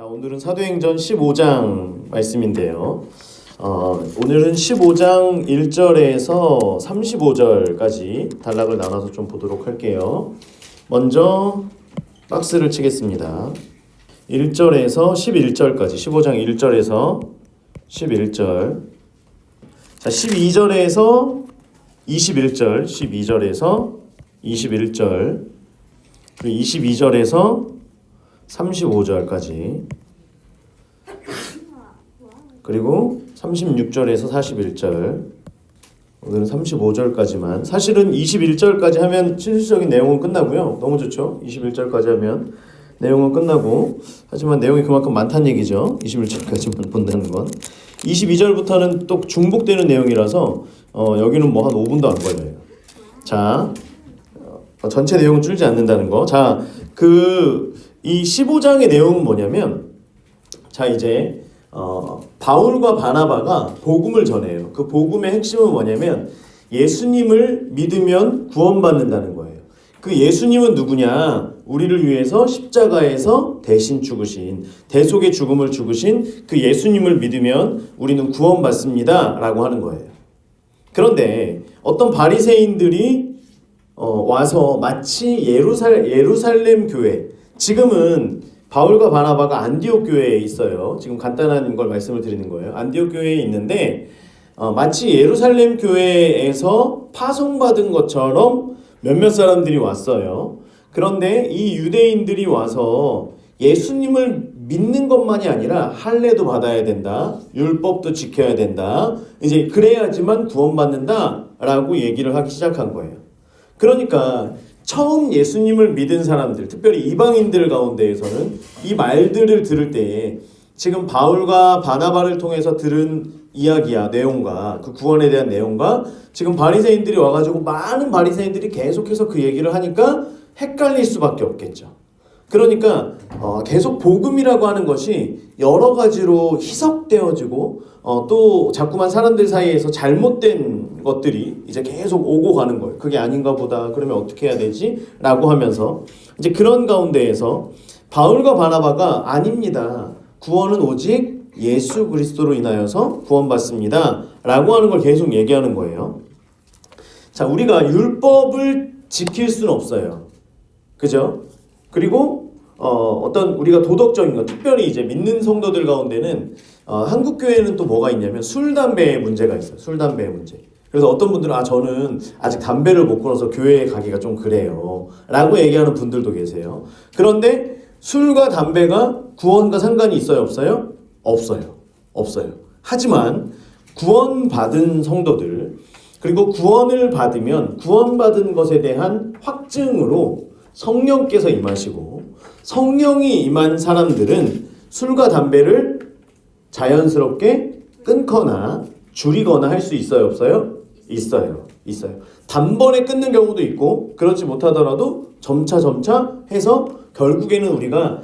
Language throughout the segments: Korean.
자, 오늘은 사도행전 15장 말씀인데요. 오늘은 15장 1절에서 35절까지 단락을 나눠서 좀 보도록 할게요. 먼저 박스를 치겠습니다. 1절에서 11절까지 15장 1절에서 11절. 자, 12절에서 21절, 12절에서 21절, 그리고 22절에서 35절까지, 그리고 36절에서 41절, 오늘은 35절까지만. 사실은 21절까지 하면 실질적인 내용은 끝나고요. 너무 좋죠? 21절까지 하면 내용은 끝나고, 하지만 내용이 그만큼 많다는 얘기죠. 21절까지만 본다는 건. 22절부터는 또 중복되는 내용이라서 여기는 뭐 한 5분도 안 걸려요. 자, 전체 내용은 줄지 않는다는 거. 자, 이 15장의 내용은 뭐냐면, 자, 이제 바울과 바나바가 복음을 전해요. 그 복음의 핵심은 뭐냐면 예수님을 믿으면 구원받는다는 거예요. 그 예수님은 누구냐? 우리를 위해서 십자가에서 대신 죽으신, 대속의 죽음을 죽으신 그 예수님을 믿으면 우리는 구원받습니다 라고 하는 거예요. 그런데 어떤 바리새인들이 와서 마치 예루살렘 교회, 지금은 바울과 바나바가 안디옥 교회에 있어요. 지금 간단한 걸 말씀을 드리는 거예요. 안디옥 교회에 있는데 마치 예루살렘 교회에서 파송받은 것처럼 몇몇 사람들이 왔어요. 그런데 이 유대인들이 와서 예수님을 믿는 것만이 아니라 할례도 받아야 된다, 율법도 지켜야 된다, 이제 그래야지만 구원받는다라고 얘기를 하기 시작한 거예요. 그러니까 처음 예수님을 믿은 사람들, 특별히 이방인들 가운데에서는 이 말들을 들을 때에 지금 바울과 바나바를 통해서 들은 이야기야, 내용과 그 구원에 대한 내용과 지금 바리새인들이 와가지고 많은 바리새인들이 계속해서 그 얘기를 하니까 헷갈릴 수밖에 없겠죠. 그러니까 계속 복음이라고 하는 것이 여러 가지로 희석되어지고 또 자꾸만 사람들 사이에서 잘못된 것들이 이제 계속 오고 가는 거예요. 그게 아닌가 보다. 그러면 어떻게 해야 되지? 라고 하면서 이제 그런 가운데에서 바울과 바나바가 아닙니다. 구원은 오직 예수 그리스도로 인하여서 구원받습니다. 라고 하는 걸 계속 얘기하는 거예요. 자, 우리가 율법을 지킬 수는 없어요. 그죠? 그리고 어떤 우리가 도덕적인 것, 특별히 이제 믿는 성도들 가운데는 한국 교회는 또 뭐가 있냐면 술, 담배의 문제가 있어요. 술, 담배의 문제. 그래서 어떤 분들은 저는 아직 담배를 못 끊어서 교회에 가기가 좀 그래요 라고 얘기하는 분들도 계세요. 그런데 술과 담배가 구원과 상관이 있어요? 없어요? 없어요. 없어요. 하지만 구원받은 성도들, 그리고 구원을 받으면 구원받은 것에 대한 확증으로 성령께서 임하시고, 성령이 임한 사람들은 술과 담배를 자연스럽게 끊거나 줄이거나 할 수 있어요? 없어요? 있어요. 단번에 끊는 경우도 있고, 그렇지 못하더라도 점차 해서 결국에는 우리가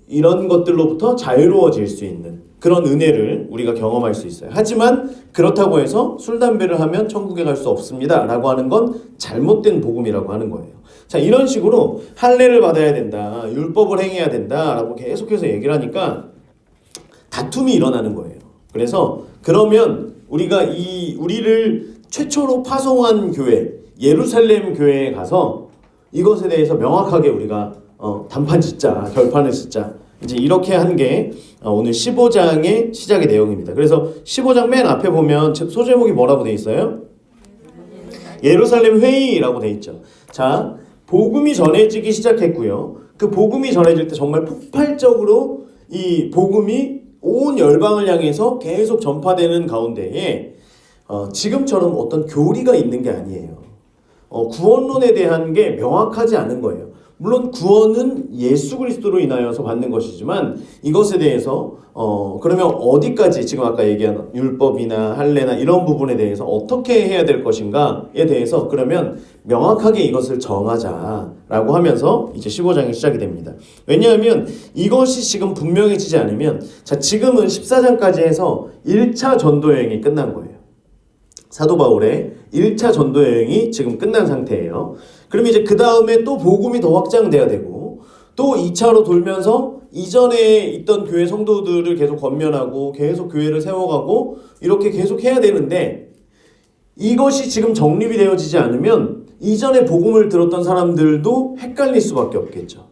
이런 것들로부터 자유로워질 수 있는 그런 은혜를 우리가 경험할 수 있어요. 하지만 그렇다고 해서 술, 담배를 하면 천국에 갈 수 없습니다 라고 하는 건 잘못된 복음이라고 하는 거예요. 자, 이런 식으로 할례를 받아야 된다, 율법을 행해야 된다 라고 계속해서 얘기를 하니까 다툼이 일어나는 거예요. 그래서 그러면 우리를 최초로 파송한 교회, 예루살렘 교회에 가서 이것에 대해서 명확하게 우리가 단판 짓자, 결판을 짓자, 이제 이렇게 한 게 오늘 15장의 시작의 내용입니다. 그래서 15장 맨 앞에 보면 소제목이 뭐라고 돼 있어요? 예루살렘 회의라고 돼 있죠. 자, 복음이 전해지기 시작했고요. 그 복음이 전해질 때 정말 폭발적으로 이 복음이 온 열방을 향해서 계속 전파되는 가운데에 지금처럼 어떤 교리가 있는 게 아니에요. 구원론에 대한 게 명확하지 않은 거예요. 물론 구원은 예수 그리스도로 인하여서 받는 것이지만 이것에 대해서 그러면 어디까지, 지금 아까 얘기한 율법이나 할례나 이런 부분에 대해서 어떻게 해야 될 것인가에 대해서 그러면 명확하게 이것을 정하자라고 하면서 이제 15장이 시작이 됩니다. 왜냐하면 이것이 지금 분명해지지 않으면, 자, 지금은 14장까지 해서 1차 전도 여행이 끝난 거예요. 사도 바울의 1차 전도 여행이 지금 끝난 상태예요. 그럼 이제 그 다음에 또 복음이 더 확장돼야 되고, 또 2차로 돌면서 이전에 있던 교회 성도들을 계속 권면하고 계속 교회를 세워가고 이렇게 계속 해야 되는데 이것이 지금 정립이 되어지지 않으면 이전에 복음을 들었던 사람들도 헷갈릴 수밖에 없겠죠.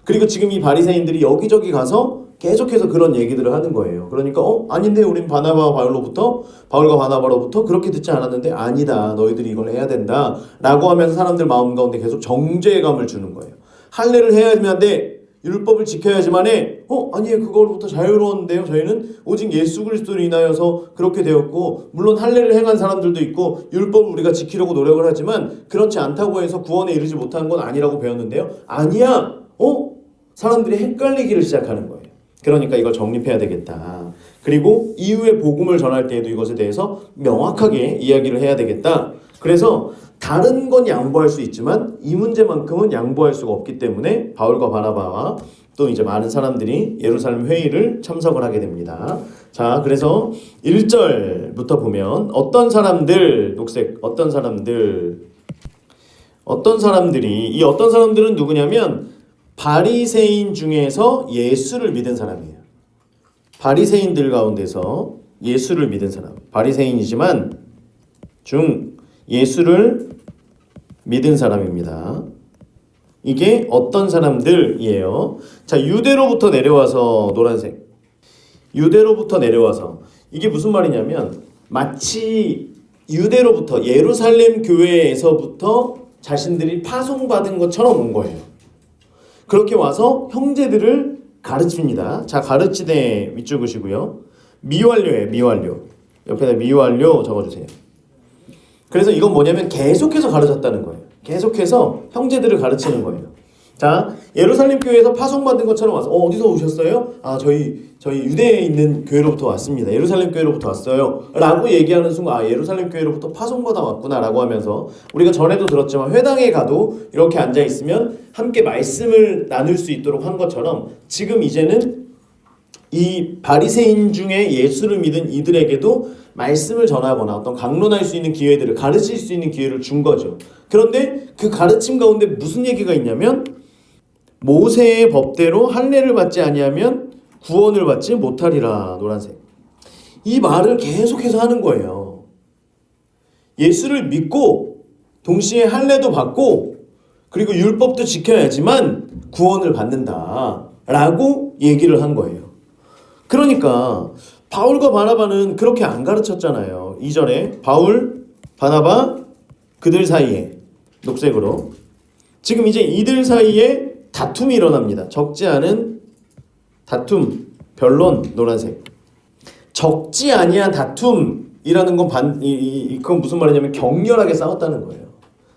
그리고 지금 이 바리새인들이 여기저기 가서 계속해서 그런 얘기들을 하는 거예요. 그러니까 아닌데 우린 바울과 바나바로부터 그렇게 듣지 않았는데 아니다. 너희들이 이걸 해야 된다. 라고 하면서 사람들 마음 가운데 계속 정죄감을 주는 거예요. 할례를 해야 되는데 율법을 지켜야지만 해. 아니에요. 그거로부터 자유로웠는데요. 저희는 오직 예수 그리스도를 인하여서 그렇게 되었고 물론 할례를 행한 사람들도 있고 율법을 우리가 지키려고 노력을 하지만 그렇지 않다고 해서 구원에 이르지 못한 건 아니라고 배웠는데요. 아니야. 사람들이 헷갈리기를 시작하는 거예요. 그러니까 이걸 정립해야 되겠다. 그리고 이후에 복음을 전할 때에도 이것에 대해서 명확하게 이야기를 해야 되겠다. 그래서 다른 건 양보할 수 있지만 이 문제만큼은 양보할 수가 없기 때문에 바울과 바나바와 또 이제 많은 사람들이 예루살렘 회의를 참석을 하게 됩니다. 자, 그래서 1절부터 보면 어떤 사람들이 이 어떤 사람들은 누구냐면 바리새인 중에서 예수를 믿은 사람이에요. 바리새인들 가운데서 예수를 믿은 사람. 바리새인이지만 예수를 믿은 사람입니다. 이게 어떤 사람들이에요? 자, 유대로부터 내려와서 노란색. 유대로부터 내려와서 이게 무슨 말이냐면 마치 유대로부터 예루살렘 교회에서부터 자신들이 파송받은 것처럼 온 거예요. 그렇게 와서 형제들을 가르칩니다. 자, 가르치되 밑줄긋이고요. 미완료예요. 미완료. 옆에다 미완료 적어주세요. 그래서 이건 뭐냐면 계속해서 가르쳤다는 거예요. 계속해서 형제들을 가르치는 거예요. 자, 예루살렘 교회에서 파송받은 것처럼 와서 어디서 오셨어요? 저희 유대에 있는 교회로부터 왔습니다. 예루살렘 교회로부터 왔어요. 라고 얘기하는 순간 예루살렘 교회로부터 파송받아 왔구나 라고 하면서 우리가 전에도 들었지만 회당에 가도 이렇게 앉아있으면 함께 말씀을 나눌 수 있도록 한 것처럼 지금 이제는 이 바리새인 중에 예수를 믿은 이들에게도 말씀을 전하거나 어떤 강론할 수 있는 기회들을 가르칠 수 있는 기회를 준 거죠. 그런데 그 가르침 가운데 무슨 얘기가 있냐면 모세의 법대로 할례를 받지 아니하면 구원을 받지 못하리라. 노란색. 이 말을 계속해서 하는 거예요. 예수를 믿고 동시에 할례도 받고 그리고 율법도 지켜야지만 구원을 받는다 라고 얘기를 한 거예요. 그러니까 바울과 바나바는 그렇게 안 가르쳤잖아요. 2절에 바울, 바나바 그들 사이에 녹색으로 지금 이제 이들 사이에 다툼이 일어납니다. 적지 않은 다툼, 변론, 노란색. 적지 아니한 다툼이라는 건 그건 무슨 말이냐면 격렬하게 싸웠다는 거예요.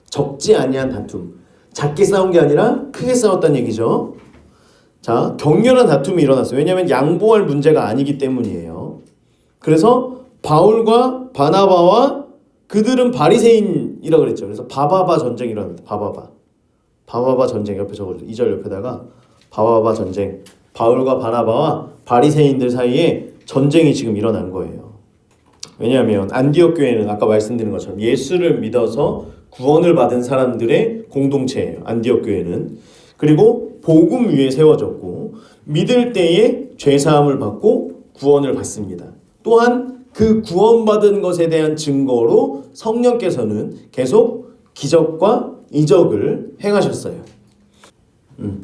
적지 아니한 다툼. 작게 싸운 게 아니라 크게 싸웠다는 얘기죠. 자, 격렬한 다툼이 일어났어요. 왜냐하면 양보할 문제가 아니기 때문이에요. 그래서 바울과 바나바와 그들은 바리새인이라고 그랬죠. 그래서 바바바 전쟁이 일어납니다. 바바바 전쟁 옆에 적어주세요. 2절 옆에다가 바바바 전쟁. 바울과 바나바와 바리새인들 사이에 전쟁이 지금 일어난 거예요. 왜냐하면 안디옥 교회는 아까 말씀드린 것처럼 예수를 믿어서 구원을 받은 사람들의 공동체예요. 안디옥 교회는. 그리고 복음 위에 세워졌고 믿을 때에 죄사함을 받고 구원을 받습니다. 또한 그 구원받은 것에 대한 증거로 성령께서는 계속 기적과 이적을 행하셨어요.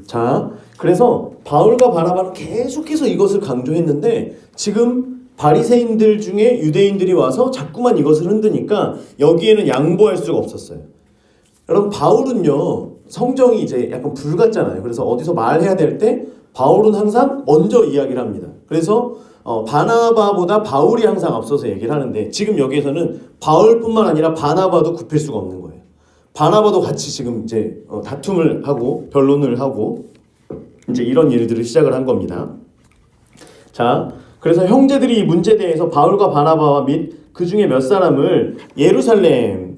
자, 그래서 바울과 바나바는 계속해서 이것을 강조했는데 지금 바리새인들 중에 유대인들이 와서 자꾸만 이것을 흔드니까 여기에는 양보할 수가 없었어요. 여러분, 바울은요 성정이 이제 약간 불 같잖아요. 그래서 어디서 말해야 될 때 바울은 항상 먼저 이야기를 합니다. 그래서 바나바보다 바울이 항상 앞서서 얘기를 하는데 지금 여기에서는 바울뿐만 아니라 바나바도 굽힐 수가 없는 거예요. 바나바도 같이 지금 이제 다툼을 하고 변론을 하고 이제 이런 일들을 시작을 한 겁니다. 자, 그래서 형제들이 이 문제에 대해서 바울과 바나바와 및 그 중에 몇 사람을 예루살렘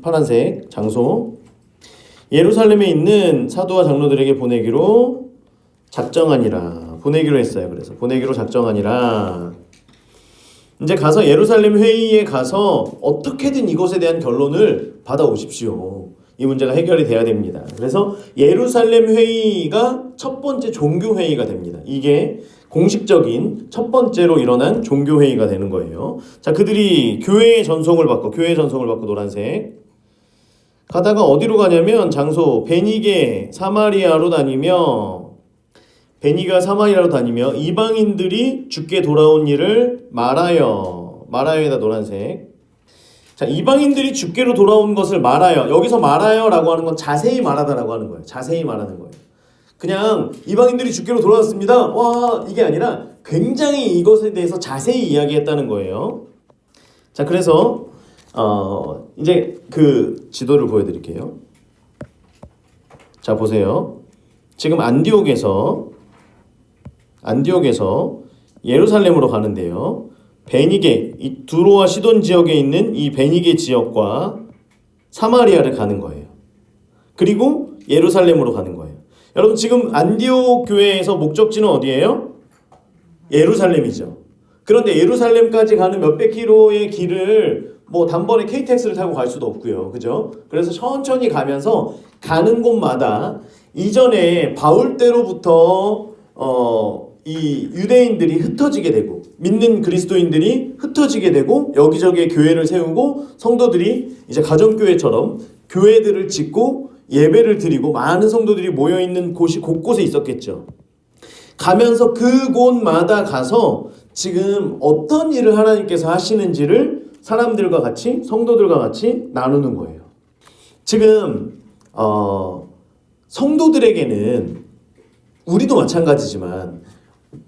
파란색 장소 예루살렘에 있는 사도와 장로들에게 보내기로 했어요. 그래서 보내기로 작정하니라. 이제 가서 예루살렘 회의에 가서 어떻게든 이것에 대한 결론을 받아오십시오. 이 문제가 해결이 돼야 됩니다. 그래서 예루살렘 회의가 첫 번째 종교 회의가 됩니다. 이게 공식적인 첫 번째로 일어난 종교 회의가 되는 거예요. 자, 그들이 교회의 전송을 받고 노란색 가다가 어디로 가냐면 장소 베니게 사마리아로 다니며 이방인들이 죽게 돌아온 일을 말하여에다 노란색. 자, 이방인들이 죽게로 돌아온 것을 말하여. 여기서 말하여라고 하는 건 자세히 말하다라고 하는 거예요. 자세히 말하는 거예요. 그냥 이방인들이 죽게로 돌아왔습니다. 와, 이게 아니라 굉장히 이것에 대해서 자세히 이야기했다는 거예요. 자, 그래서 이제 그 지도를 보여드릴게요. 자, 보세요. 지금 안디옥에서 예루살렘으로 가는데요. 베니게, 이 두로와 시돈 지역에 있는 이 베니게 지역과 사마리아를 가는 거예요. 그리고 예루살렘으로 가는 거예요. 여러분, 지금 안디옥 교회에서 목적지는 어디예요? 예루살렘이죠. 그런데 예루살렘까지 가는 몇백 킬로의 길을 뭐 단번에 KTX를 타고 갈 수도 없고요. 그죠? 그래서 천천히 가면서 가는 곳마다 이전에 바울 때로부터 이 유대인들이 흩어지게 되고 믿는 그리스도인들이 흩어지게 되고 여기저기에 교회를 세우고 성도들이 이제 가정교회처럼 교회들을 짓고 예배를 드리고 많은 성도들이 모여있는 곳이 곳곳에 있었겠죠. 가면서 그곳마다 가서 지금 어떤 일을 하나님께서 하시는지를 사람들과 같이 성도들과 같이 나누는 거예요. 지금 성도들에게는 우리도 마찬가지지만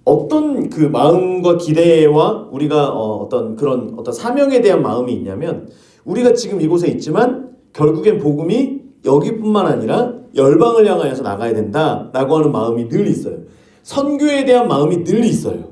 어떤 그 마음과 기대와 우리가 어떤 사명에 대한 마음이 있냐면 우리가 지금 이곳에 있지만 결국엔 복음이 여기뿐만 아니라 열방을 향하여서 나가야 된다라고 하는 마음이 늘 있어요. 선교에 대한 마음이 늘 있어요.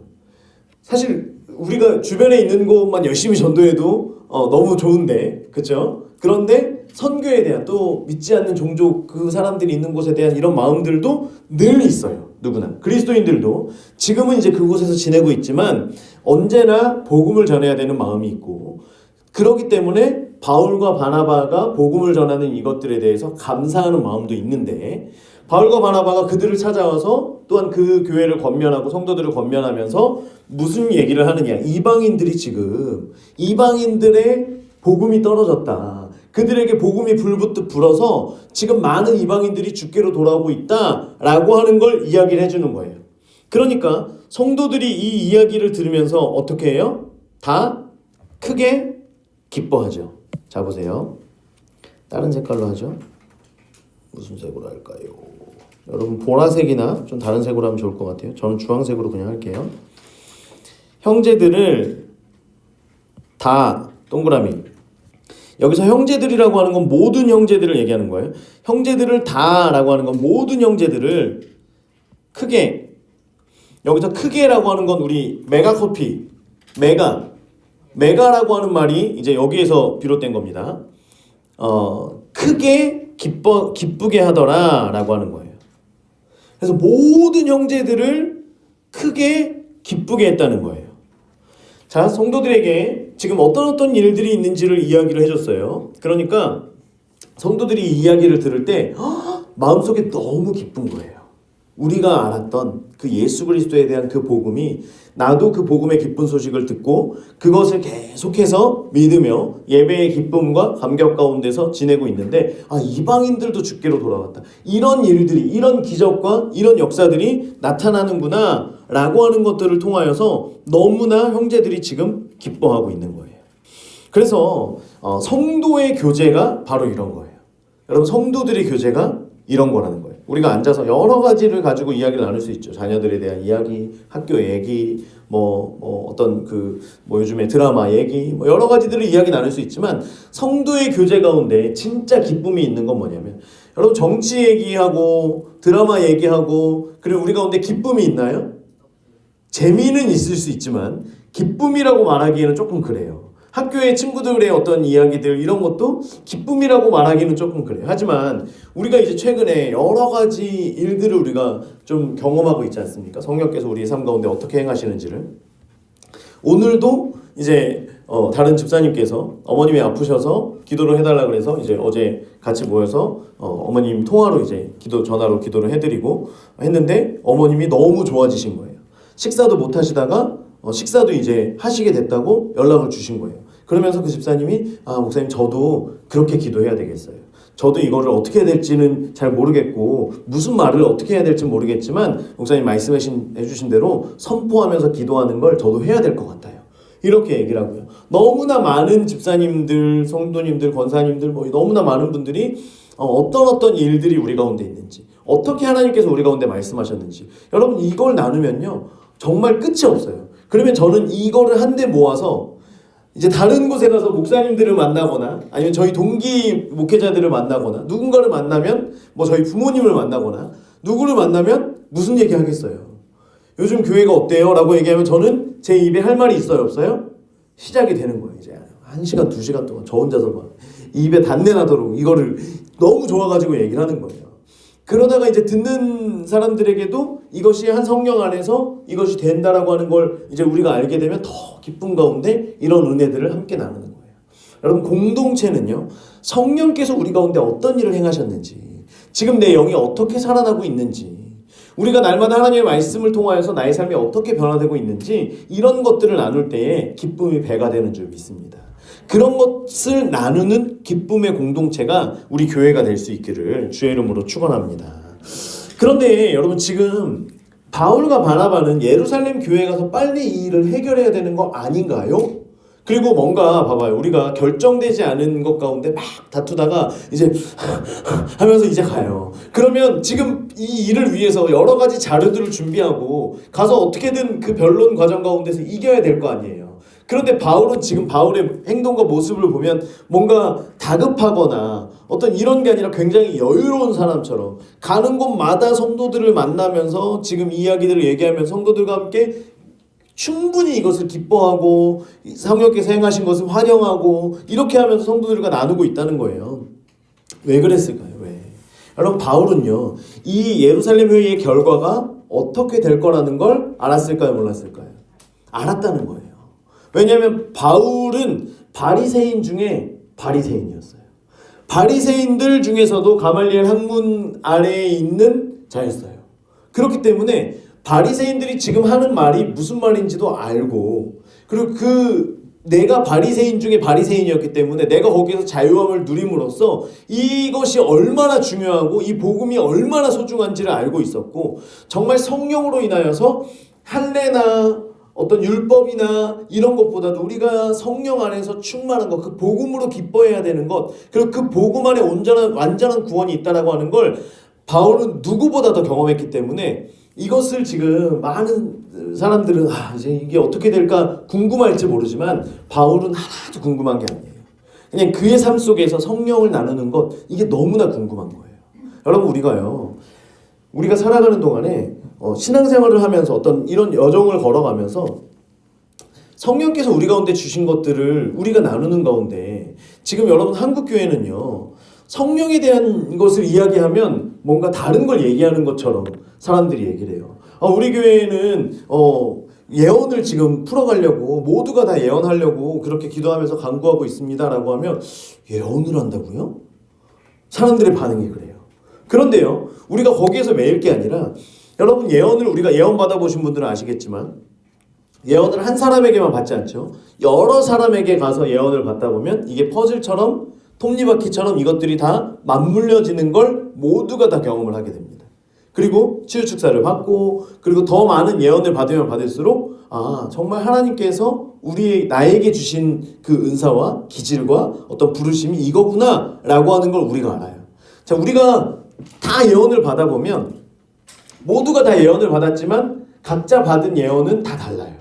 사실 우리가 주변에 있는 곳만 열심히 전도해도 너무 좋은데, 그렇죠? 그런데 선교에 대한 또 믿지 않는 종족 그 사람들이 있는 곳에 대한 이런 마음들도 늘 있어요. 누구나 그리스도인들도 지금은 이제 그곳에서 지내고 있지만 언제나 복음을 전해야 되는 마음이 있고, 그렇기 때문에 바울과 바나바가 복음을 전하는 이것들에 대해서 감사하는 마음도 있는데, 바울과 바나바가 그들을 찾아와서 또한 그 교회를 권면하고 성도들을 권면하면서 무슨 얘기를 하느냐, 이방인들의 복음이 떨어졌다, 그들에게 복음이 불붙듯 불어서 지금 많은 이방인들이 주께로 돌아오고 있다라고 하는 걸 이야기를 해주는 거예요. 그러니까 성도들이 이 이야기를 들으면서 어떻게 해요? 다 크게 기뻐하죠. 자, 보세요. 다른 색깔로 하죠. 무슨 색으로 할까요? 여러분, 보라색이나 좀 다른 색으로 하면 좋을 것 같아요. 저는 주황색으로 그냥 할게요. 형제들을 다 동그라미. 여기서 형제들이라고 하는 건 모든 형제들을 얘기하는 거예요. 형제들을 다라고 하는 건 모든 형제들을 크게. 여기서 크게라고 하는 건 우리 메가커피, 메가라고 하는 말이 이제 여기에서 비롯된 겁니다. 크게 기쁘게 하더라라고 하는 거예요. 그래서 모든 형제들을 크게 기쁘게 했다는 거예요. 자, 성도들에게 지금 어떤 일들이 있는지를 이야기를 해줬어요. 그러니까 성도들이 이 이야기를 들을 때 마음속에 너무 기쁜 거예요. 우리가 알았던 그 예수 그리스도에 대한 그 복음이, 나도 그 복음의 기쁜 소식을 듣고 그것을 계속해서 믿으며 예배의 기쁨과 감격 가운데서 지내고 있는데, 이방인들도 주께로 돌아왔다, 이런 일들이, 이런 기적과 이런 역사들이 나타나는구나 라고 하는 것들을 통하여서 너무나 형제들이 지금 기뻐하고 있는 거예요. 그래서 성도의 교제가 바로 이런 거예요. 여러분, 성도들의 교제가 이런 거라는 거예요. 우리가 앉아서 여러 가지를 가지고 이야기를 나눌 수 있죠. 자녀들에 대한 이야기, 학교 얘기, 요즘에 드라마 얘기, 여러 가지들을 이야기 나눌 수 있지만, 성도의 교제 가운데 진짜 기쁨이 있는 건 뭐냐면, 여러분, 정치 얘기하고 드라마 얘기하고 그리고 우리 가운데 기쁨이 있나요? 재미는 있을 수 있지만 기쁨이라고 말하기에는 조금 그래요. 학교의 친구들의 어떤 이야기들, 이런 것도 기쁨이라고 말하기는 조금 그래요. 하지만 우리가 이제 최근에 여러 가지 일들을 우리가 좀 경험하고 있지 않습니까? 성령께서 우리의 삶 가운데 어떻게 행하시는지를. 오늘도 이제 다른 집사님께서 어머님이 아프셔서 기도를 해달라 그래서 이제 어제 같이 모여서 어머님 통화로 이제 전화로 기도를 해드리고 했는데 어머님이 너무 좋아지신 거예요. 식사도 못 하시다가 식사도 이제 하시게 됐다고 연락을 주신 거예요. 그러면서 그 집사님이 목사님 저도 그렇게 기도해야 되겠어요. 저도 이거를 어떻게 해야 될지는 잘 모르겠고 무슨 말을 어떻게 해야 될지 모르겠지만 목사님 말씀해주신 대로 선포하면서 기도하는 걸 저도 해야 될 것 같아요. 이렇게 얘기를 하고요. 너무나 많은 집사님들, 성도님들, 권사님들 너무나 많은 분들이 어떤 일들이 우리 가운데 있는지 어떻게 하나님께서 우리 가운데 말씀하셨는지 여러분 이걸 나누면요 정말 끝이 없어요. 그러면 저는 이거를 한데 모아서 이제 다른 곳에 가서 목사님들을 만나거나 아니면 저희 동기 목회자들을 만나거나 누군가를 만나면 저희 부모님을 만나거나 누구를 만나면 무슨 얘기 하겠어요? 요즘 교회가 어때요? 라고 얘기하면 저는 제 입에 할 말이 있어요? 없어요? 시작이 되는 거예요. 이제 1시간, 2시간 동안 저 혼자서 막 입에 단내 나도록 이거를 너무 좋아가지고 얘기를 하는 거예요. 그러다가 이제 듣는 사람들에게도 이것이 한 성령 안에서 이것이 된다라고 하는 걸 이제 우리가 알게 되면 더 기쁨 가운데 이런 은혜들을 함께 나누는 거예요. 여러분 공동체는요 성령께서 우리 가운데 어떤 일을 행하셨는지 지금 내 영이 어떻게 살아나고 있는지 우리가 날마다 하나님의 말씀을 통하여서 나의 삶이 어떻게 변화되고 있는지 이런 것들을 나눌 때에 기쁨이 배가 되는 줄 믿습니다. 그런 것을 나누는 기쁨의 공동체가 우리 교회가 될 수 있기를 주의 이름으로 축원합니다. 그런데 여러분 지금 바울과 바나바는 예루살렘 교회에 가서 빨리 이 일을 해결해야 되는 거 아닌가요? 그리고 뭔가 봐봐요. 우리가 결정되지 않은 것 가운데 막 다투다가 이제 하면서 이제 가요. 그러면 지금 이 일을 위해서 여러 가지 자료들을 준비하고 가서 어떻게든 그 변론 과정 가운데서 이겨야 될 거 아니에요. 그런데 바울은 지금 바울의 행동과 모습을 보면 뭔가 다급하거나 어떤 이런 게 아니라 굉장히 여유로운 사람처럼 가는 곳마다 성도들을 만나면서 지금 이야기들을 얘기하면 성도들과 함께 충분히 이것을 기뻐하고 성령께서 행하신 것을 환영하고 이렇게 하면서 성도들과 나누고 있다는 거예요. 왜 그랬을까요? 왜? 여러분 바울은요 이 예루살렘 회의의 결과가 어떻게 될 거라는 걸 알았을까요? 몰랐을까요? 알았다는 거예요. 왜냐하면 바울은 바리새인 중에 바리새인이었어요. 바리새인들 중에서도 가말리엘 학문 아래에 있는 자였어요. 그렇기 때문에 바리새인들이 지금 하는 말이 무슨 말인지도 알고 그리고 내가 바리새인 중에 바리새인이었기 때문에 내가 거기에서 자유함을 누림으로써 이것이 얼마나 중요하고 이 복음이 얼마나 소중한지를 알고 있었고 정말 성령으로 인하여서 할례나 어떤 율법이나 이런 것보다도 우리가 성령 안에서 충만한 것, 그 복음으로 기뻐해야 되는 것, 그리고 그 복음 안에 완전한 구원이 있다라고 하는 걸 바울은 누구보다 더 경험했기 때문에 이것을 지금 많은 사람들은 이제 이게 어떻게 될까 궁금할지 모르지만 바울은 하나도 궁금한 게 아니에요. 그냥 그의 삶 속에서 성령을 나누는 것 이게 너무나 궁금한 거예요. 여러분 우리가 살아가는 동안에 신앙생활을 하면서 어떤 이런 여정을 걸어가면서 성령께서 우리 가운데 주신 것들을 우리가 나누는 가운데 지금 여러분 한국교회는요 성령에 대한 것을 이야기하면 뭔가 다른 걸 얘기하는 것처럼 사람들이 얘기를 해요. 우리 교회는 예언을 지금 풀어가려고 모두가 다 예언하려고 그렇게 기도하면서 간구하고 있습니다라고 하면 예언을 한다고요? 사람들의 반응이 그래요. 그런데요 우리가 거기에서 매일 게 아니라 여러분 예언을 우리가 예언 받아보신 분들은 아시겠지만 예언을 한 사람에게만 받지 않죠. 여러 사람에게 가서 예언을 받다 보면 이게 퍼즐처럼 톱니바퀴처럼 이것들이 다 맞물려지는 걸 모두가 다 경험을 하게 됩니다. 그리고 치유축사를 받고 그리고 더 많은 예언을 받으면 받을수록 정말 하나님께서 나에게 주신 그 은사와 기질과 어떤 부르심이 이거구나 라고 하는 걸 우리가 알아요. 자, 우리가 다 예언을 받아보면 모두가 다 예언을 받았지만 각자 받은 예언은 다 달라요.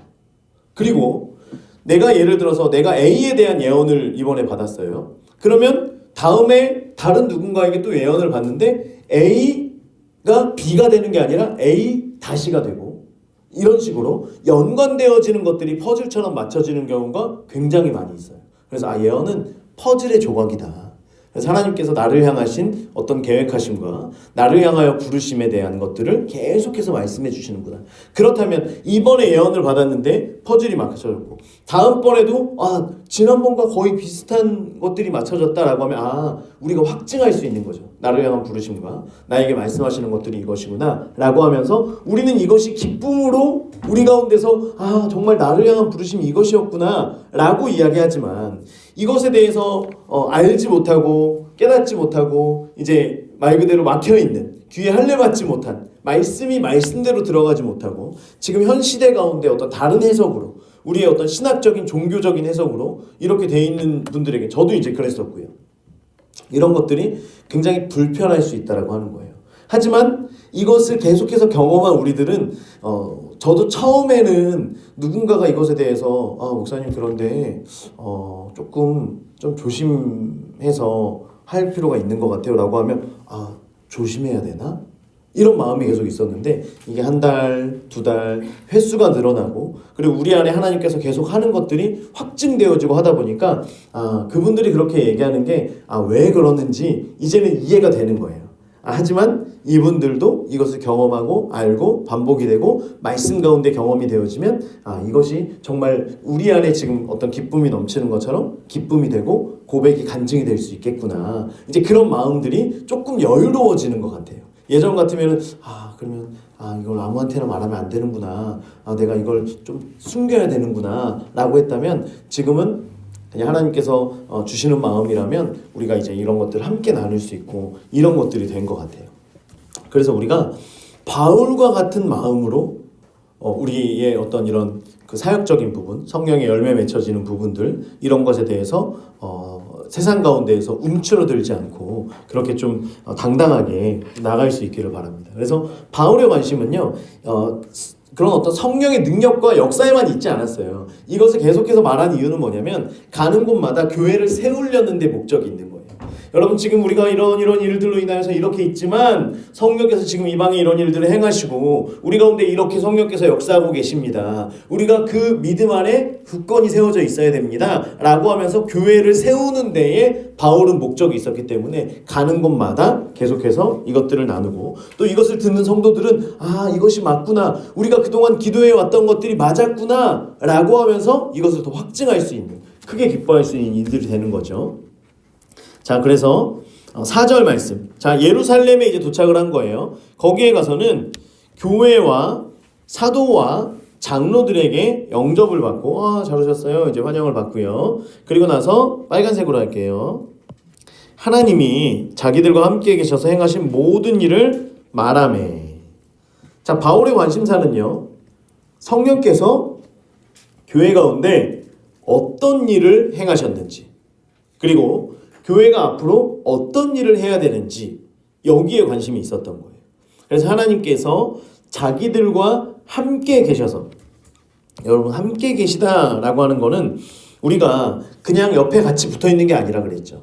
그리고 내가 예를 들어서 내가 A에 대한 예언을 이번에 받았어요. 그러면 다음에 다른 누군가에게 또 예언을 받는데 A가 B가 되는 게 아니라 A 다시가 되고 이런 식으로 연관되어지는 것들이 퍼즐처럼 맞춰지는 경우가 굉장히 많이 있어요. 그래서 예언은 퍼즐의 조각이다 그래서 하나님께서 나를 향하신 어떤 계획하심과 나를 향하여 부르심에 대한 것들을 계속해서 말씀해 주시는구나. 그렇다면 이번에 예언을 받았는데 퍼즐이 맞춰졌고 다음번에도 지난번과 거의 비슷한 것들이 맞춰졌다라고 하면 우리가 확증할 수 있는 거죠. 나를 향한 부르심과 나에게 말씀하시는 것들이 이것이구나 라고 하면서 우리는 이것이 기쁨으로 우리 가운데서 정말 나를 향한 부르심이 이것이었구나 라고 이야기하지만 이것에 대해서 알지 못하고 깨닫지 못하고 이제 말 그대로 막혀있는 귀에 할례 받지 못한 말씀이 말씀대로 들어가지 못하고 지금 현 시대 가운데 어떤 다른 해석으로 우리의 어떤 신학적인 종교적인 해석으로 이렇게 돼 있는 분들에게 저도 이제 그랬었고요. 이런 것들이 굉장히 불편할 수 있다라고 하는 거예요. 하지만 이것을 계속해서 경험한 우리들은 저도 처음에는 누군가가 이것에 대해서 목사님 그런데 조금 좀 조심해서 할 필요가 있는 것 같아요 라고 하면 조심해야 되나? 이런 마음이 계속 있었는데 이게 한 달, 두 달 횟수가 늘어나고 그리고 우리 안에 하나님께서 계속 하는 것들이 확증되어지고 하다 보니까 그분들이 그렇게 얘기하는 게 왜 그러는지 이제는 이해가 되는 거예요. 하지만 이분들도 이것을 경험하고 알고 반복이 되고 말씀 가운데 경험이 되어지면 이것이 정말 우리 안에 지금 어떤 기쁨이 넘치는 것처럼 기쁨이 되고 고백이 간증이 될 수 있겠구나. 이제 그런 마음들이 조금 여유로워지는 것 같아요. 예전 같으면은 그러면 이걸 아무한테나 말하면 안 되는구나. 내가 이걸 좀 숨겨야 되는구나 라고 했다면 지금은 그냥 하나님께서 주시는 마음이라면 우리가 이제 이런 것들을 함께 나눌 수 있고 이런 것들이 된 것 같아요. 그래서 우리가 바울과 같은 마음으로 우리의 어떤 이런 그 사역적인 부분, 성령의 열매 맺혀지는 부분들 이런 것에 대해서 세상 가운데에서 움츠러들지 않고 그렇게 좀 당당하게 나갈 수 있기를 바랍니다. 그래서 바울의 관심은요. 그런 어떤 성령의 능력과 역사에만 있지 않았어요. 이것을 계속해서 말하는 이유는 뭐냐면 가는 곳마다 교회를 세우려는 데 목적이 있는 거예요. 여러분 지금 우리가 이런 일들로 인하여서 이렇게 있지만 성령께서 지금 이 방에 이런 일들을 행하시고 우리 가운데 이렇게 성령께서 역사하고 계십니다. 우리가 그 믿음 안에 굳건히 세워져 있어야 됩니다. 라고 하면서 교회를 세우는 데에 바울은 목적이 있었기 때문에 가는 곳마다 계속해서 이것들을 나누고 또 이것을 듣는 성도들은 이것이 맞구나. 우리가 그동안 기도해 왔던 것들이 맞았구나. 라고 하면서 이것을 더 확증할 수 있는 크게 기뻐할 수 있는 일들이 되는 거죠. 자, 그래서 4절 말씀. 자, 예루살렘에 이제 도착을 한 거예요. 거기에 가서는 교회와 사도와 장로들에게 영접을 받고 잘 오셨어요. 이제 환영을 받고요. 그리고 나서 빨간색으로 할게요. 하나님이 자기들과 함께 계셔서 행하신 모든 일을 말하매. 자, 바울의 관심사는요. 성령께서 교회 가운데 어떤 일을 행하셨는지 그리고 교회가 앞으로 어떤 일을 해야 되는지 여기에 관심이 있었던 거예요. 그래서 하나님께서 자기들과 함께 계셔서 여러분 함께 계시다라고 하는 거는 우리가 그냥 옆에 같이 붙어 있는 게 아니라 그랬죠.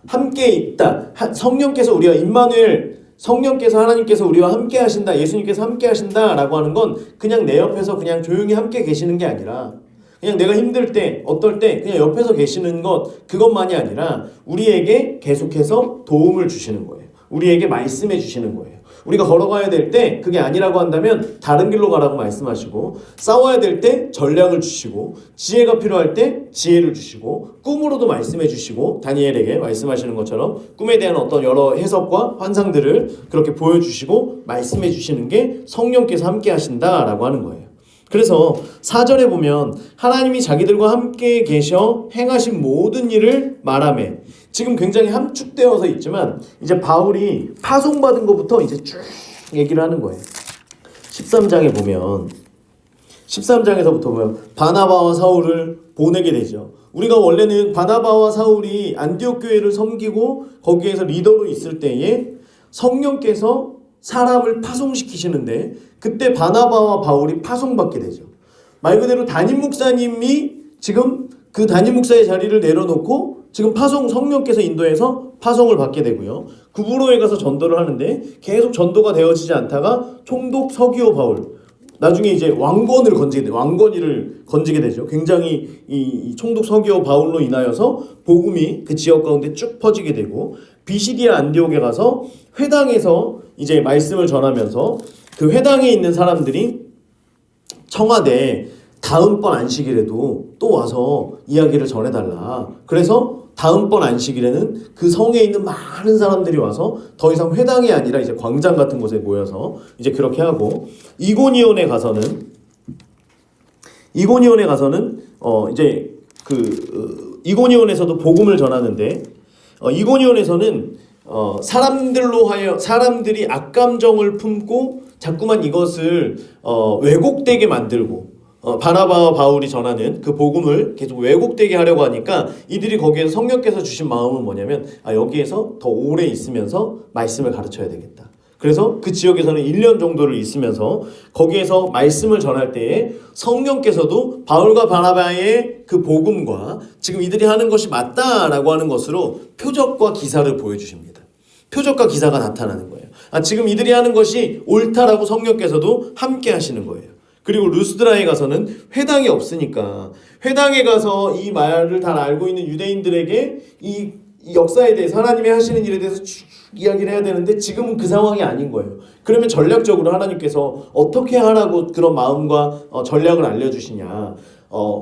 함께 있다. 성령께서 우리가 임마누엘 성령께서 하나님께서 우리와 함께 하신다. 예수님께서 함께 하신다라고 하는 건 그냥 내 옆에서 그냥 조용히 함께 계시는 게 아니라 그냥 내가 힘들 때 어떨 때 그냥 옆에서 계시는 것 그것만이 아니라 우리에게 계속해서 도움을 주시는 거예요. 우리에게 말씀해 주시는 거예요. 우리가 걸어가야 될 때 그게 아니라고 한다면 다른 길로 가라고 말씀하시고 싸워야 될 때 전략을 주시고 지혜가 필요할 때 지혜를 주시고 꿈으로도 말씀해 주시고 다니엘에게 말씀하시는 것처럼 꿈에 대한 어떤 여러 해석과 환상들을 그렇게 보여주시고 말씀해 주시는 게 성령께서 함께 하신다라고 하는 거예요. 그래서 4절에 보면 하나님이 자기들과 함께 계셔 행하신 모든 일을 말하매 지금 굉장히 함축되어서 있지만 이제 바울이 파송받은 것부터 이제 쭉 얘기를 하는 거예요. 13장에 보면 13장에서부터 보면 바나바와 사울을 보내게 되죠. 우리가 원래는 바나바와 사울이 안디옥 교회를 섬기고 거기에서 리더로 있을 때에 성령께서 사람을 파송시키시는데 그때 바나바와 바울이 파송받게 되죠. 말 그대로 담임 목사님이 지금 그 담임 목사의 자리를 내려놓고 지금 성령께서 인도해서 파송을 받게 되고요. 구브로에 가서 전도를 하는데 계속 전도가 되어지지 않다가 총독 서기오 바울 나중에 이제 왕권을 건지게 돼, 왕권위를 건지게 되죠. 굉장히 이 총독 서기오 바울로 인하여서 복음이 그 지역 가운데 쭉 퍼지게 되고, 비시디아 안디옥에 가서 회당에서 이제 말씀을 전하면서 그 회당에 있는 사람들이 청와대 다음번 안식일에도 또 와서 이야기를 전해달라. 그래서 다음번 안식일에는 그 성에 있는 많은 사람들이 와서 더 이상 회당이 아니라 이제 광장 같은 곳에 모여서 이제 그렇게 하고, 이고니온에 가서는 이제 이고니온에서도 복음을 전하는데, 이고니온에서는 사람들이 악감정을 품고 자꾸만 이것을 왜곡되게 만들고, 바나바와 바울이 전하는 그 복음을 계속 왜곡되게 하려고 하니까 이들이 거기에서 성령께서 주신 마음은 뭐냐면, 여기에서 더 오래 있으면서 말씀을 가르쳐야 되겠다. 그래서 그 지역에서는 1년 정도를 있으면서 거기에서 말씀을 전할 때에 성령께서도 바울과 바나바의 그 복음과 지금 이들이 하는 것이 맞다라고 하는 것으로 표적과 기사를 보여주십니다. 표적과 기사가 나타나는 거예요. 지금 이들이 하는 것이 옳다라고 성령께서도 함께 하시는 거예요. 그리고 루스드라에 가서는 회당이 없으니까 회당에 가서 이 말을 다 알고 있는 유대인들에게 이 역사에 대해서, 하나님이 하시는 일에 대해서 쭉 이야기를 해야 되는데 지금은 그 상황이 아닌 거예요. 그러면 전략적으로 하나님께서 어떻게 하라고 그런 마음과 전략을 알려주시냐.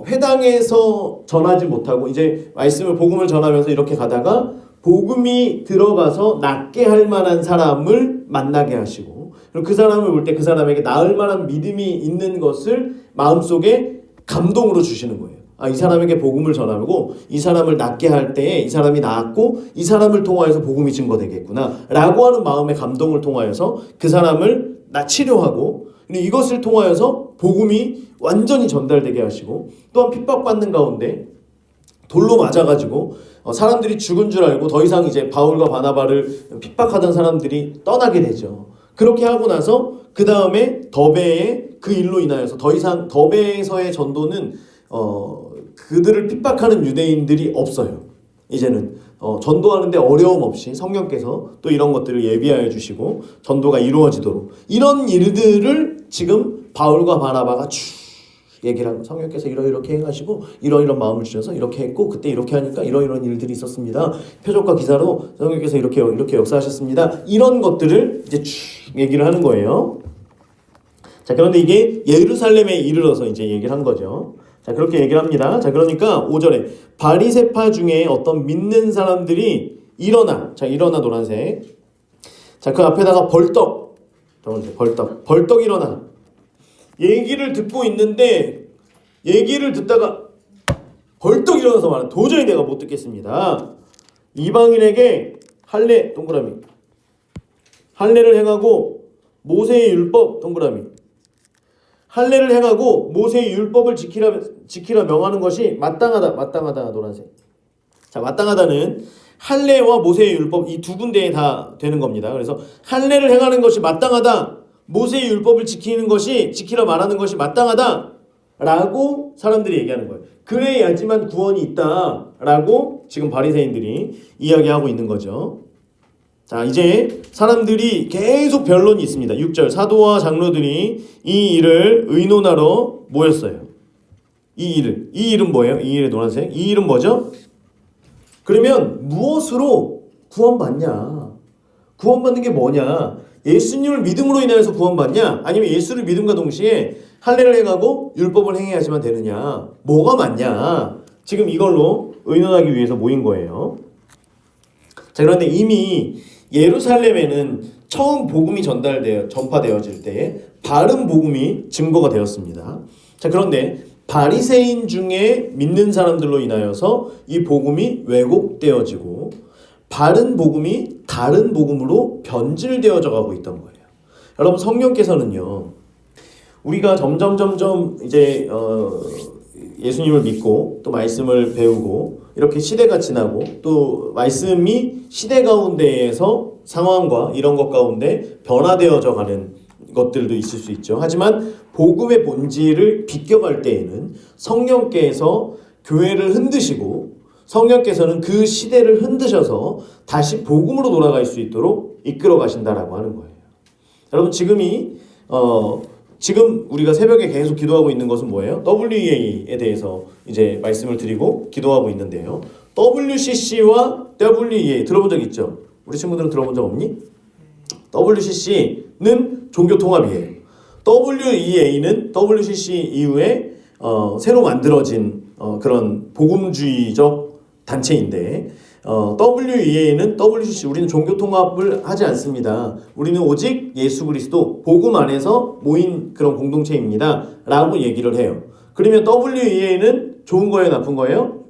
회당에서 전하지 못하고 이제 복음을 전하면서 이렇게 가다가 복음이 들어가서 낫게 할 만한 사람을 만나게 하시고, 그리고 그 사람을 볼 때 그 사람에게 나을 만한 믿음이 있는 것을 마음속에 감동으로 주시는 거예요. 이 사람에게 복음을 전하고 이 사람을 낫게 할 때에 이 사람이 낫고 이 사람을 통하여서 복음이 증거되겠구나 라고 하는 마음의 감동을 통하여서 그 사람을 치료하고, 이것을 통하여서 복음이 완전히 전달되게 하시고, 또한 핍박받는 가운데 돌로 맞아가지고 사람들이 죽은 줄 알고 더 이상 이제 바울과 바나바를 핍박하던 사람들이 떠나게 되죠. 그렇게 하고 나서 그 다음에 더베의 그 일로 인하여서 더 이상 더베에서의 전도는 그들을 핍박하는 유대인들이 없어요. 이제는 전도하는데 어려움 없이 성령께서 또 이런 것들을 예비하여 주시고 전도가 이루어지도록, 이런 일들을 지금 바울과 바나바가 쭉 얘기를 하고, 성령께서 이렇게 행하시고 이런 마음을 주셔서 이렇게 했고 그때 이렇게 하니까 이런 일들이 있었습니다. 표적과 기사로 성령께서 이렇게 역사하셨습니다. 이런 것들을 이제 쭉 얘기를 하는 거예요. 자, 그런데 이게 예루살렘에 이르러서 이제 얘기를 한 거죠. 자, 그렇게 얘기를 합니다. 자, 그러니까 5절에 바리새파 중에 어떤 믿는 사람들이 일어나 노란색. 자, 그 앞에다가 벌떡 일어나. 얘기를 듣고 있는데 얘기를 듣다가 벌떡 일어나서 말하는, 도저히 내가 못 듣겠습니다. 이방인에게 할례를 행하고 모세의 율법 할례를 행하고 모세의 율법을 지키라 명하는 것이 마땅하다 노란색. 자, 마땅하다는 할례와 모세의 율법 이 두 군데에 다 되는 겁니다. 그래서 할례를 행하는 것이 마땅하다, 모세의 율법을 지키라 말하는 것이 마땅하다 라고 사람들이 얘기하는 거예요. 그래야지만 구원이 있다 라고 지금 바리새인들이 이야기하고 있는 거죠. 자, 이제 사람들이 계속 변론이 있습니다. 6절, 사도와 장로들이 이 일을 의논하러 모였어요. 이 일은 뭐예요? 이 일의 노란색. 이 일은 뭐죠? 그러면 무엇으로 구원받냐? 구원받는 게 뭐냐? 예수님을 믿음으로 인하여서 구원받냐? 아니면 예수를 믿음과 동시에 할례를 행하고 율법을 행해야지만 되느냐? 뭐가 맞냐? 지금 이걸로 의논하기 위해서 모인 거예요. 자, 그런데 이미 예루살렘에는 처음 복음이 전파되어질 때 바른 복음이 증거가 되었습니다. 자, 그런데 바리새인 중에 믿는 사람들로 인하여서 이 복음이 왜곡되어지고 바른 복음이 다른 복음으로 변질되어져 가고 있던 거예요. 여러분, 성령께서는요, 우리가 점점 이제 예수님을 믿고 또 말씀을 배우고 이렇게 시대가 지나고 또 말씀이 시대 가운데에서 상황과 이런 것 가운데 변화되어져 가는 것들도 있을 수 있죠. 하지만 복음의 본질을 비껴갈 때에는 성령께서 교회를 흔드시고 성령께서는 그 시대를 흔드셔서 다시 복음으로 돌아갈 수 있도록 이끌어 가신다라고 하는 거예요. 여러분, 지금이 지금 우리가 새벽에 계속 기도하고 있는 것은 뭐예요? WEA에 대해서 이제 말씀을 드리고 기도하고 있는데요. WCC와 WEA 들어본 적 있죠? 우리 친구들은 들어본 적 없니? WCC는 종교 통합이에요. WEA는 WCC 이후에 새로 만들어진 그런 복음주의적 단체인데 WEA는 WCC 우리는 종교 통합을 하지 않습니다. 우리는 오직 예수 그리스도 복음 안에서 모인 그런 공동체입니다. 라고 얘기를 해요. 그러면 WEA는 좋은 거예요? 나쁜 거예요?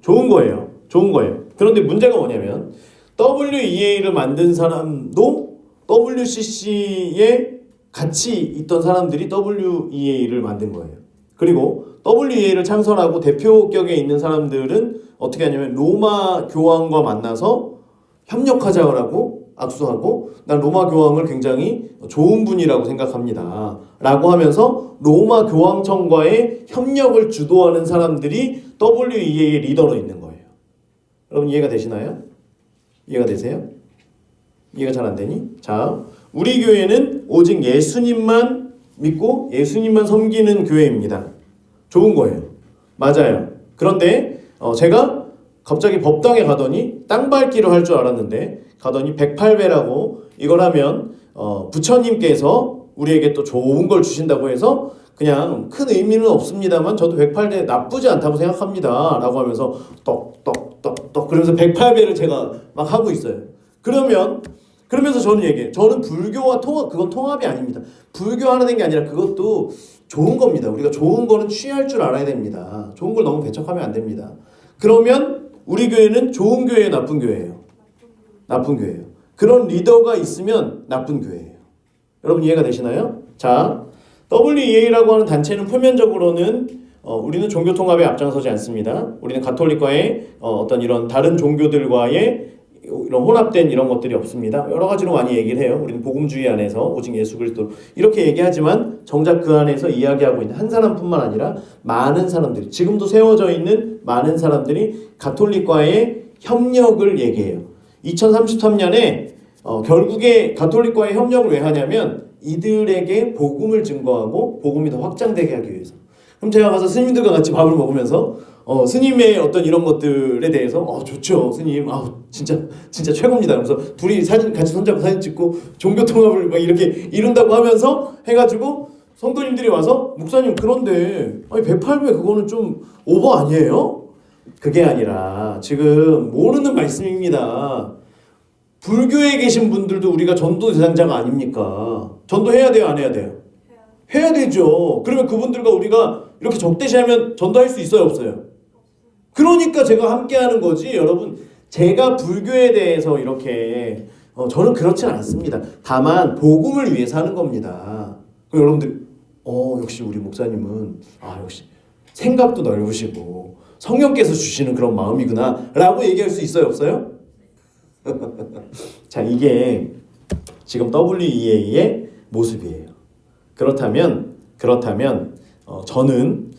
좋은 거예요. 좋은 거예요. 그런데 문제가 뭐냐면 WEA를 만든 사람도 WCC에 같이 있던 사람들이 WEA를 만든 거예요. 그리고 WEA를 창설하고 대표격에 있는 사람들은 어떻게 하냐면 로마 교황과 만나서 협력하자고 악수하고 난 로마 교황을 굉장히 좋은 분이라고 생각합니다. 라고 하면서 로마 교황청과의 협력을 주도하는 사람들이 WEA의 리더로 있는 거예요. 여러분 이해가 되시나요? 이해가 되세요? 이해가 잘 안 되니? 자, 우리 교회는 오직 예수님만 믿고 예수님만 섬기는 교회입니다. 좋은 거예요. 맞아요. 그런데 제가 갑자기 법당에 가더니 땅 밟기로 할 줄 알았는데 가더니 108배라고 이걸 하면 부처님께서 우리에게 또 좋은 걸 주신다고 해서 그냥 큰 의미는 없습니다만 저도 108배 나쁘지 않다고 생각합니다. 라고 하면서 떡떡떡떡 그러면서 108배를 제가 막 하고 있어요. 그러면서 저는 얘기해요. 저는 불교와 통합, 그건 통합이 아닙니다. 불교하는 게 아니라 그것도 좋은 겁니다. 우리가 좋은 거는 취할 줄 알아야 됩니다. 좋은 걸 너무 배척하면 안 됩니다. 그러면 우리 교회는 좋은 교회예요, 나쁜 교회예요? 나쁜 교회예요. 그런 리더가 있으면 나쁜 교회예요. 여러분 이해가 되시나요? 자, WEA라고 하는 단체는 표면적으로는 우리는 종교 통합에 앞장서지 않습니다. 우리는 가톨릭과의 어떤 이런 다른 종교들과의 이런 혼합된 이런 것들이 없습니다. 여러 가지로 많이 얘기를 해요. 우리는 복음주의 안에서 오직 예수 그리스도 이렇게 얘기하지만 정작 그 안에서 이야기하고 있는 한 사람뿐만 아니라 많은 사람들이 지금도 세워져 있는 많은 사람들이 가톨릭과의 협력을 얘기해요. 2033년에 결국에 가톨릭과의 협력을 왜 하냐면 이들에게 복음을 증거하고 복음이 더 확장되게 하기 위해서. 그럼 제가 가서 스님들과 같이 밥을 먹으면서 스님의 어떤 이런 것들에 대해서 좋죠 스님 진짜 최고입니다. 그래서 둘이 사진 같이 손잡고 사진 찍고 종교 통합을 막 이렇게 이룬다고 하면서 해가지고 성도님들이 와서 목사님 그런데 108배 그거는 좀 오버 아니에요? 그게 아니라 지금 모르는 말씀입니다. 불교에 계신 분들도 우리가 전도 대상자가 아닙니까? 전도해야 돼요, 안 해야 돼요? 해야 되죠. 그러면 그분들과 우리가 이렇게 적대시하면 전도할 수 있어요, 없어요? 그러니까 제가 함께하는 거지. 여러분, 제가 불교에 대해서 이렇게 저는 그렇진 않습니다. 다만 복음을 위해서 하는 겁니다. 그럼 여러분들 역시 우리 목사님은 역시 생각도 넓으시고 성령께서 주시는 그런 마음이구나 라고 얘기할 수 있어요, 없어요? 자, 이게 지금 WEA의 모습이에요. 그렇다면 저는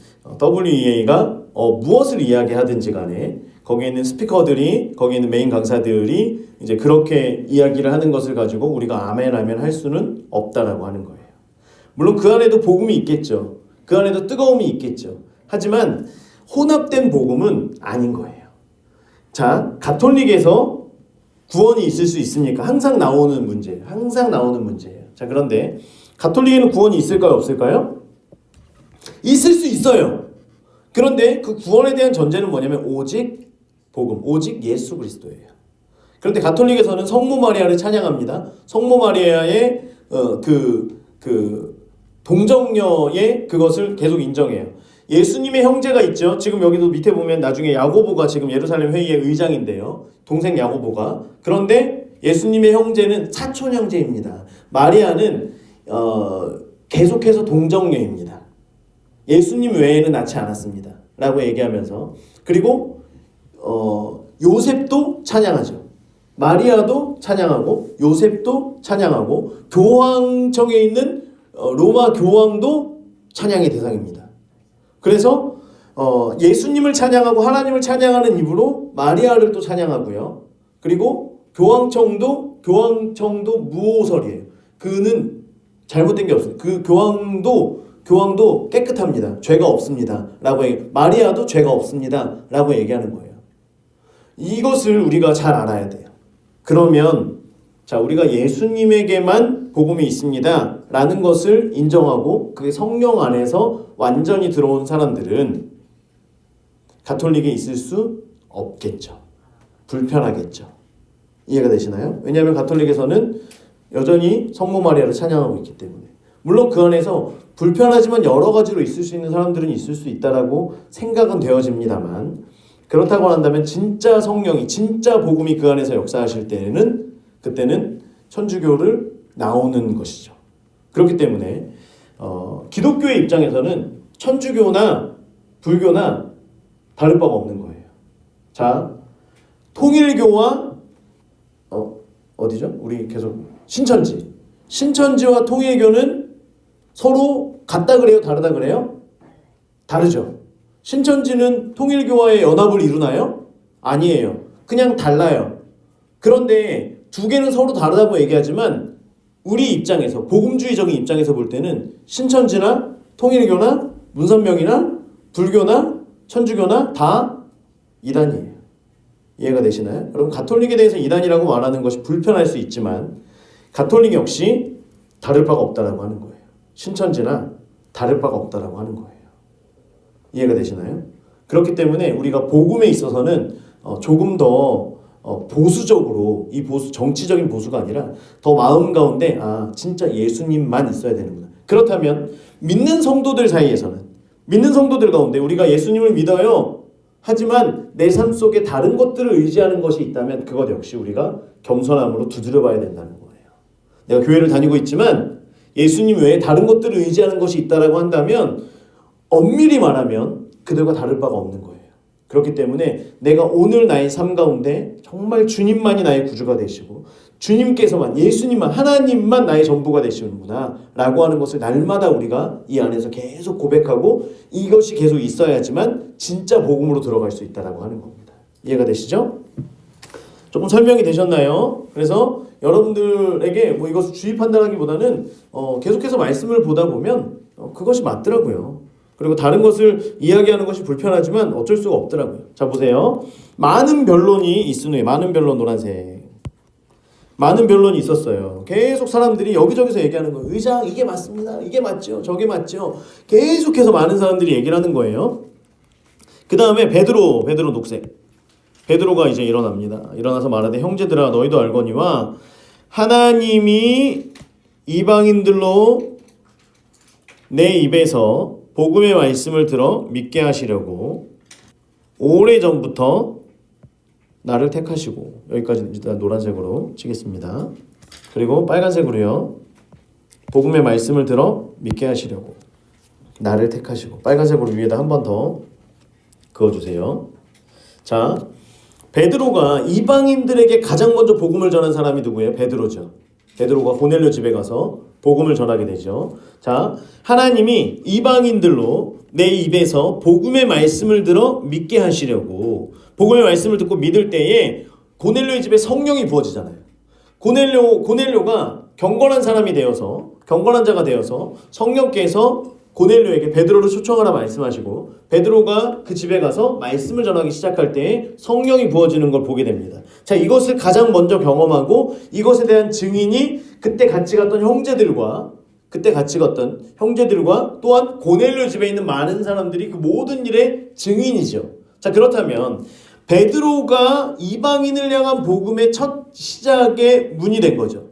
WEA가 무엇을 이야기하든지 간에 거기에 있는 스피커들이 거기에 있는 메인 강사들이 이제 그렇게 이야기를 하는 것을 가지고 우리가 아멘 할 수는 없다라고 하는 거예요. 물론 그 안에도 복음이 있겠죠. 그 안에도 뜨거움이 있겠죠. 하지만 혼합된 복음은 아닌 거예요. 자, 가톨릭에서 구원이 있을 수 있습니까? 항상 나오는 문제예요. 자, 그런데 가톨릭에는 구원이 있을까요? 없을까요? 있을 수 있어요. 그런데 그 구원에 대한 전제는 뭐냐면 오직 복음, 오직 예수 그리스도예요. 그런데 가톨릭에서는 성모 마리아를 찬양합니다. 성모 마리아의 동정녀의 그것을 계속 인정해요. 예수님의 형제가 있죠. 지금 여기도 밑에 보면 나중에 야고보가 지금 예루살렘 회의의 의장인데요. 동생 야고보가. 그런데 예수님의 형제는 사촌 형제입니다. 마리아는 계속해서 동정녀입니다. 예수님 외에는 낳지 않았습니다. 라고 얘기하면서 그리고 요셉도 찬양하죠. 마리아도 찬양하고 요셉도 찬양하고 교황청에 있는 로마 교황도 찬양의 대상입니다. 그래서 예수님을 찬양하고 하나님을 찬양하는 입으로 마리아를 또 찬양하고요. 그리고 교황청도 무오설이에요. 그는 잘못된 게 없어요. 그 교황도 깨끗합니다. 죄가 없습니다. 라고 마리아도 죄가 없습니다. 라고 얘기하는 거예요. 이것을 우리가 잘 알아야 돼요. 그러면 자, 우리가 예수님에게만 복음이 있습니다. 라는 것을 인정하고 그게 성령 안에서 완전히 들어온 사람들은 가톨릭에 있을 수 없겠죠. 불편하겠죠. 이해가 되시나요? 왜냐하면 가톨릭에서는 여전히 성모 마리아를 찬양하고 있기 때문에. 물론 그 안에서 불편하지만 여러 가지로 있을 수 있는 사람들은 있을 수 있다라고 생각은 되어집니다만, 그렇다고 한다면 진짜 성령이, 진짜 복음이 그 안에서 역사하실 때는 그때는 천주교를 나오는 것이죠. 그렇기 때문에 기독교의 입장에서는 천주교나 불교나 다를 바가 없는 거예요. 자, 통일교와 어디죠? 우리 계속 신천지와 통일교는 서로 같다 그래요? 다르다 그래요? 다르죠. 신천지는 통일교와의 연합을 이루나요? 아니에요. 그냥 달라요. 그런데 두 개는 서로 다르다고 얘기하지만 우리 입장에서, 복음주의적인 입장에서 볼 때는 신천지나 통일교나 문선명이나 불교나 천주교나 다 이단이에요. 이해가 되시나요? 여러분, 가톨릭에 대해서 이단이라고 말하는 것이 불편할 수 있지만 가톨릭 역시 다를 바가 없다라고 하는 거예요. 신천지나 다를 바가 없다라고 하는 거예요. 이해가 되시나요? 그렇기 때문에 우리가 복음에 있어서는 조금 더 보수적으로, 이 정치적인 보수가 아니라 더 마음 가운데 진짜 예수님만 있어야 되는구나. 그렇다면 믿는 성도들 사이에서는, 믿는 성도들 가운데 우리가 예수님을 믿어요. 하지만 내 삶 속에 다른 것들을 의지하는 것이 있다면 그것 역시 우리가 겸손함으로 두드려 봐야 된다는 거예요. 내가 교회를 다니고 있지만 예수님 외에 다른 것들을 의지하는 것이 있다라고 한다면 엄밀히 말하면 그들과 다를 바가 없는 거예요. 그렇기 때문에 내가 오늘 나의 삶 가운데 정말 주님만이 나의 구주가 되시고 주님께서만, 예수님만, 하나님만 나의 전부가 되시는구나 라고 하는 것을 날마다 우리가 이 안에서 계속 고백하고 이것이 계속 있어야지만 진짜 복음으로 들어갈 수 있다라고 하는 겁니다. 이해가 되시죠? 조금 설명이 되셨나요? 그래서 여러분들에게 뭐 이것을 주입한다기보다는 계속해서 말씀을 보다 보면 그것이 맞더라고요. 그리고 다른 것을 이야기하는 것이 불편하지만 어쩔 수가 없더라고요. 자, 보세요. 많은 변론이 있은 후에, 많은 변론 노란색. 많은 변론이 있었어요. 계속 사람들이 여기저기서 얘기하는 거예요. 의장, 이게 맞습니다. 이게 맞죠. 저게 맞죠. 계속해서 많은 사람들이 얘기를 하는 거예요. 그 다음에 베드로 녹색. 베드로가 이제 일어납니다. 일어나서 말하되 형제들아 너희도 알거니와 하나님이 이방인들로 내 입에서 복음의 말씀을 들어 믿게 하시려고 오래전부터 나를 택하시고, 여기까지 일단 노란색으로 치겠습니다. 그리고 빨간색으로요. 복음의 말씀을 들어 믿게 하시려고 나를 택하시고, 빨간색으로 위에다 한 번 더 그어주세요. 자, 베드로가 이방인들에게 가장 먼저 복음을 전한 사람이 누구예요? 베드로죠. 베드로가 고넬료 집에 가서 복음을 전하게 되죠. 자, 하나님이 이방인들로 내 입에서 복음의 말씀을 들어 믿게 하시려고, 복음의 말씀을 듣고 믿을 때에 고넬료의 집에 성령이 부어지잖아요. 고넬료가 경건한 사람이 되어서, 경건한 자가 되어서 성령께서 고넬료에게 베드로를 초청하라 말씀하시고 베드로가 그 집에 가서 말씀을 전하기 시작할 때에 성령이 부어지는 걸 보게 됩니다. 자, 이것을 가장 먼저 경험하고 이것에 대한 증인이 그때 같이 갔던 형제들과 또한 고넬료 집에 있는 많은 사람들이 그 모든 일의 증인이죠. 자, 그렇다면 베드로가 이방인을 향한 복음의 첫 시작의 문이 된 거죠.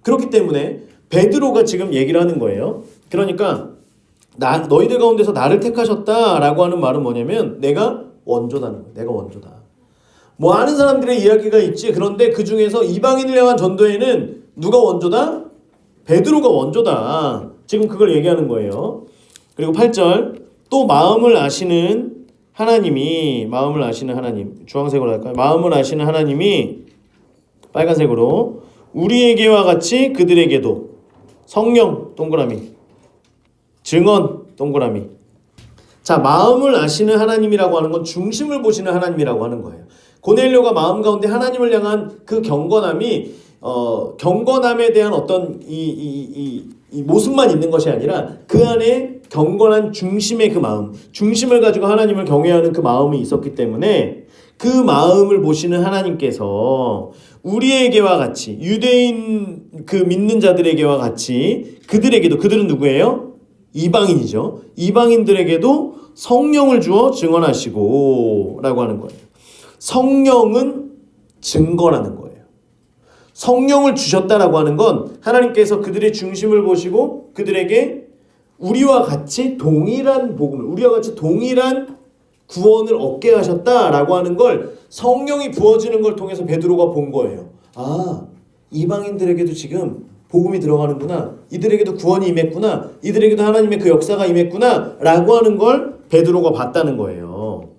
그렇기 때문에 베드로가 지금 얘기를 하는 거예요. 그러니까 너희들 가운데서 나를 택하셨다라고 하는 말은 뭐냐면 내가 원조다는 거예요. 내가 원조다. 뭐 아는 사람들의 이야기가 있지. 그런데 그 중에서 이방인을 향한 전도에는 누가 원조다? 베드로가 원조다. 지금 그걸 얘기하는 거예요. 그리고 8절 또 마음을 아시는 하나님, 주황색으로 할까요? 마음을 아시는 하나님이 빨간색으로 우리에게와 같이 그들에게도 성령 동그라미, 증언 동그라미. 자, 마음을 아시는 하나님이라고 하는 건 중심을 보시는 하나님이라고 하는 거예요. 고넬료가 마음 가운데 하나님을 향한 그 경건함이 경건함에 대한 어떤 이 모습만 있는 것이 아니라 그 안에 경건한 중심의 그 마음, 중심을 가지고 하나님을 경외하는 그 마음이 있었기 때문에 그 마음을 보시는 하나님께서 우리에게와 같이 유대인 그 믿는 자들에게와 같이 그들에게도, 그들은 누구예요? 이방인이죠. 이방인들에게도 성령을 주어 증언하시고 라고 하는 거예요. 성령은 증거라는 거예요. 성령을 주셨다라고 하는 건 하나님께서 그들의 중심을 보시고 그들에게 우리와 같이 동일한 복음을, 우리와 같이 동일한 구원을 얻게 하셨다라고 하는 걸 성령이 부어지는 걸 통해서 베드로가 본 거예요. 아, 이방인들에게도 지금 복음이 들어가는구나. 이들에게도 구원이 임했구나. 이들에게도 하나님의 그 역사가 임했구나 라고 하는 걸 베드로가 봤다는 거예요.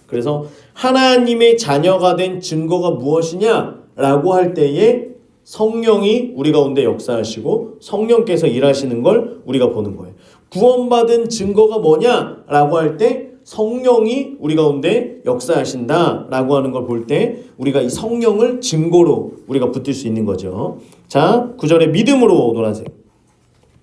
그래서 하나님의 자녀가 된 증거가 무엇이냐라고 할 때에 성령이 우리 가운데 역사하시고 성령께서 일하시는 걸 우리가 보는 거예요. 구원받은 증거가 뭐냐라고 할 때 성령이 우리 가운데 역사하신다라고 하는 걸 볼 때 우리가 이 성령을 증거로 우리가 붙들 수 있는 거죠. 자, 9절에 믿음으로, 노란색.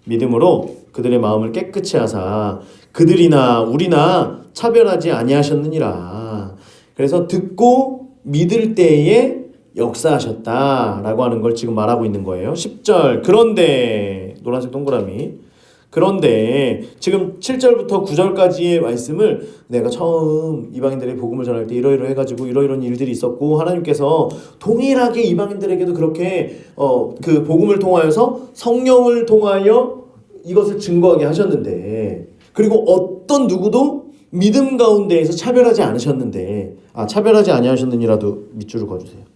믿음으로 그들의 마음을 깨끗이 하사 그들이나 우리나 차별하지 아니하셨느니라. 그래서 듣고 믿을 때에 역사하셨다라고 하는 걸 지금 말하고 있는 거예요. 10절. 그런데, 노란색 동그라미. 그런데 지금 7절부터 9절까지의 말씀을 내가 처음 이방인들의 복음을 전할 때 이러이러 해가지고 이러이러한 일들이 있었고 하나님께서 동일하게 이방인들에게도 그렇게 그 복음을 통하여서 성령을 통하여 이것을 증거하게 하셨는데, 그리고 어떤 누구도 믿음 가운데에서 차별하지 않으셨는데, 차별하지 아니하셨느니라도 밑줄을 그어주세요.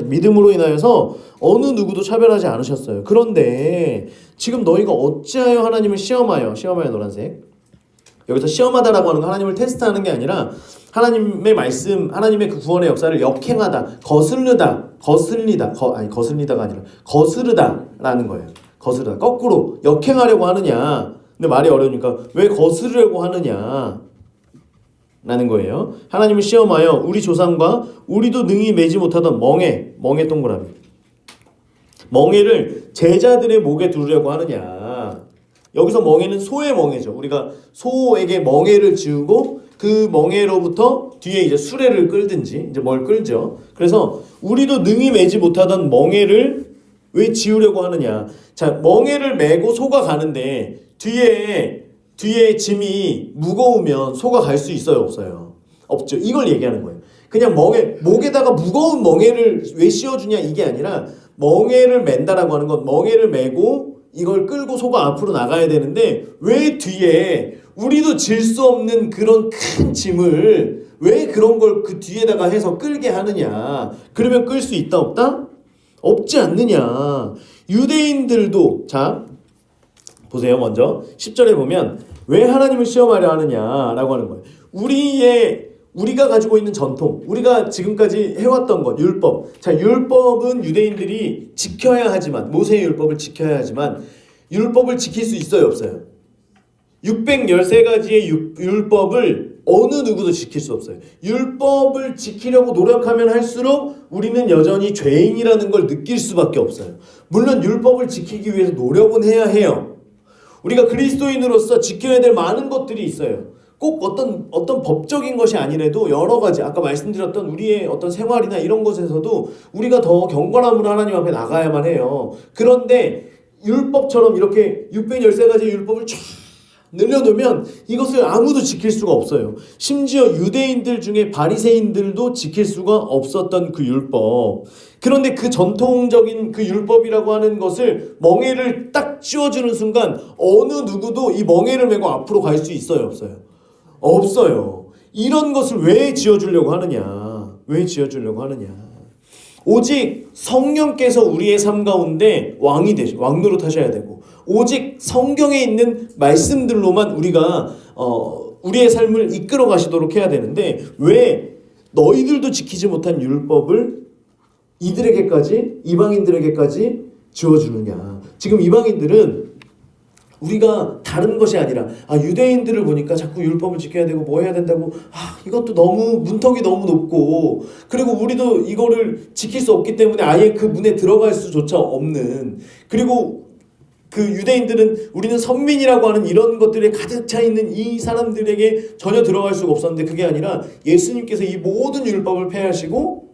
믿음으로 인하여서 어느 누구도 차별하지 않으셨어요. 그런데 지금 너희가 어찌하여 하나님을 시험하여 노란색. 여기서 시험하다라고 하는 건 하나님을 테스트하는 게 아니라 하나님의 말씀, 하나님의 그 구원의 역사를 역행하다, 거슬리다가 아니라 거스르다라는 거예요. 거스르다. 거꾸로 역행하려고 하느냐. 근데 말이 어려우니까 왜 거스르려고 하느냐 라는 거예요. 하나님을 시험하여 우리 조상과 우리도 능히 매지 못하던 멍에 동그라미. 멍에를 제자들의 목에 두르려고 하느냐. 여기서 멍에는 소의 멍에죠. 우리가 소에게 멍에를 지우고 그 멍에로부터 뒤에 이제 수레를 끌든지 이제 뭘 끌죠. 그래서 우리도 능히 매지 못하던 멍에를 왜 지우려고 하느냐. 자, 멍에를 메고 소가 가는데 뒤에 짐이 무거우면 소가 갈 수 있어요, 없어요? 없죠. 이걸 얘기하는 거예요. 그냥 목에다가 무거운 멍에를 왜 씌워주냐 이게 아니라 멍에를 맨다라고 하는 건 멍에를 메고 이걸 끌고 소가 앞으로 나가야 되는데 왜 뒤에 우리도 질 수 없는 그런 큰 짐을 왜 그런 걸 그 뒤에다가 해서 끌게 하느냐. 그러면 끌 수 있다 없다? 없지 않느냐. 유대인들도, 자 보세요. 먼저 10절에 보면 왜 하나님을 시험하려 하느냐라고 하는 거예요. 우리가 가지고 있는 전통, 우리가 지금까지 해왔던 것, 율법. 자, 율법은 유대인들이 지켜야 하지만, 모세의 율법을 지켜야 하지만 율법을 지킬 수 있어요, 없어요? 613가지의 율법을 어느 누구도 지킬 수 없어요. 율법을 지키려고 노력하면 할수록 우리는 여전히 죄인이라는 걸 느낄 수밖에 없어요. 물론 율법을 지키기 위해서 노력은 해야 해요. 우리가 그리스도인으로서 지켜야 될 많은 것들이 있어요. 꼭 어떤 법적인 것이 아니라도 여러 가지, 아까 말씀드렸던 우리의 어떤 생활이나 이런 것에서도 우리가 더 경건함으로 하나님 앞에 나가야만 해요. 그런데 율법처럼 이렇게 613가지의 율법을 쫙 늘려놓으면 이것을 아무도 지킬 수가 없어요. 심지어 유대인들 중에 바리새인들도 지킬 수가 없었던 그 율법. 그런데 그 전통적인 그 율법이라고 하는 것을 멍에를 딱 씌워주는 순간 어느 누구도 이 멍에를 메고 앞으로 갈 수 있어요, 없어요? 없어요. 이런 것을 왜 지어주려고 하느냐? 오직 성령께서 우리의 삶 가운데 왕 노릇하셔야 되고, 오직 성경에 있는 말씀들로만 우리가 우리의 삶을 이끌어 가시도록 해야 되는데 왜 너희들도 지키지 못한 율법을 이방인들에게까지 지어주느냐. 지금 이방인들은 우리가 다른 것이 아니라 유대인들을 보니까 자꾸 율법을 지켜야 되고 뭐 해야 된다고 이것도 너무 문턱이 너무 높고 그리고 우리도 이거를 지킬 수 없기 때문에 아예 그 문에 들어갈 수조차 없는 그리고 그 유대인들은 우리는 선민이라고 하는 이런 것들에 가득 차 있는 이 사람들에게 전혀 들어갈 수가 없었는데 그게 아니라 예수님께서 이 모든 율법을 폐하시고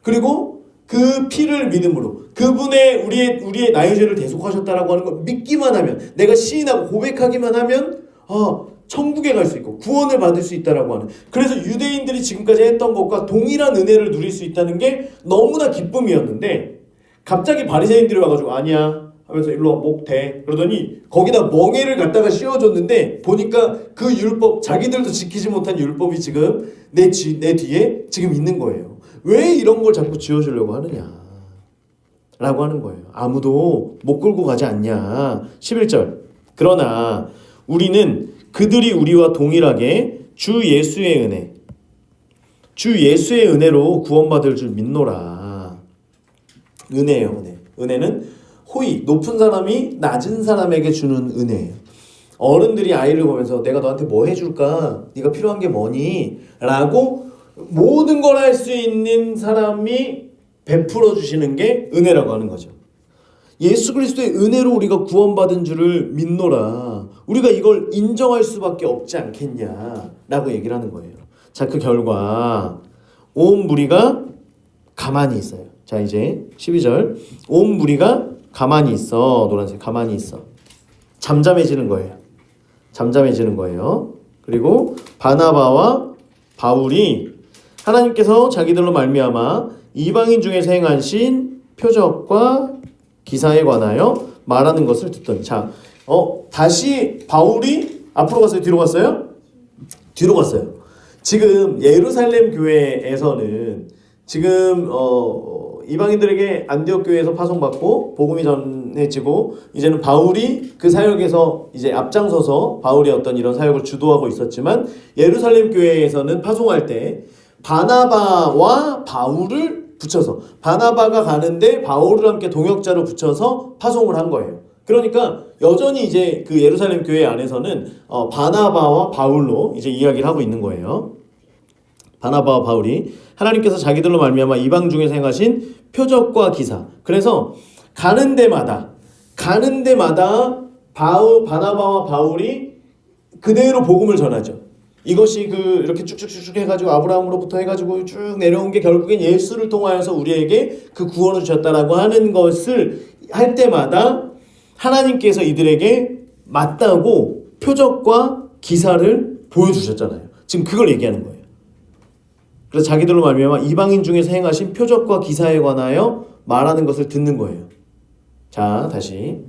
그리고 그 피를 믿음으로 그분의 우리의 나의 죄를 대속하셨다라고 하는 걸 믿기만 하면 내가 시인하고 고백하기만 하면 천국에 갈 수 있고 구원을 받을 수 있다라고 하는 그래서 유대인들이 지금까지 했던 것과 동일한 은혜를 누릴 수 있다는 게 너무나 기쁨이었는데 갑자기 바리새인들이 와가지고 아니야 하면서 일로 와 목 대 그러더니 거기다 멍에를 갖다가 씌워줬는데 보니까 그 율법 자기들도 지키지 못한 율법이 지금 내 뒤에 지금 있는 거예요. 왜 이런 걸 자꾸 지어주려고 하느냐 라고 하는 거예요. 아무도 못 끌고 가지 않냐. 11절 그러나 우리는 그들이 우리와 동일하게 주 예수의 은혜로 구원받을 줄 믿노라. 은혜예요. 은혜는 호의 높은 사람이 낮은 사람에게 주는 은혜예요. 어른들이 아이를 보면서 내가 너한테 뭐 해줄까? 네가 필요한 게 뭐니? 라고 모든 걸 할 수 있는 사람이 베풀어 주시는 게 은혜라고 하는 거죠. 예수 그리스도의 은혜로 우리가 구원받은 줄을 믿노라. 우리가 이걸 인정할 수밖에 없지 않겠냐라고 얘기를 하는 거예요. 자, 그 결과 온 무리가 가만히 있어요. 자, 이제 12절 온 무리가 가만히 있어. 노란색 가만히 있어. 잠잠해지는 거예요. 그리고 바나바와 바울이 하나님께서 자기들로 말미암아 이방인 중에서 행하신 표적과 기사에 관하여 말하는 것을 듣더니 자, 다시 바울이 앞으로 갔어요? 뒤로 갔어요? 뒤로 갔어요. 지금 예루살렘 교회에서는 지금 이방인들에게 안디옥 교회에서 파송받고 복음이 전해지고 이제는 바울이 그 사역에서 이제 앞장서서 바울의 어떤 이런 사역을 주도하고 있었지만 예루살렘 교회에서는 파송할 때 바나바와 바울을 붙여서 바나바가 가는데 바울을 함께 동역자로 붙여서 파송을 한 거예요. 그러니까 여전히 이제 그 예루살렘 교회 안에서는 바나바와 바울로 이제 이야기를 하고 있는 거예요. 바나바와 바울이 하나님께서 자기들로 말미암아 이방 중에서 행하신 표적과 기사. 그래서 가는 데마다 바나바와 바울이 그대로 복음을 전하죠. 이것이 이렇게 쭉쭉쭉 해가지고 아브라함으로부터 해가지고 쭉 내려온 게 결국엔 예수를 통하여서 우리에게 그 구원을 주셨다라고 하는 것을 할 때마다 하나님께서 이들에게 맞다고 표적과 기사를 보여주셨잖아요. 지금 그걸 얘기하는 거예요. 그래서 자기들로 말미암아 이방인 중에서 행하신 표적과 기사에 관하여 말하는 것을 듣는 거예요. 자, 다시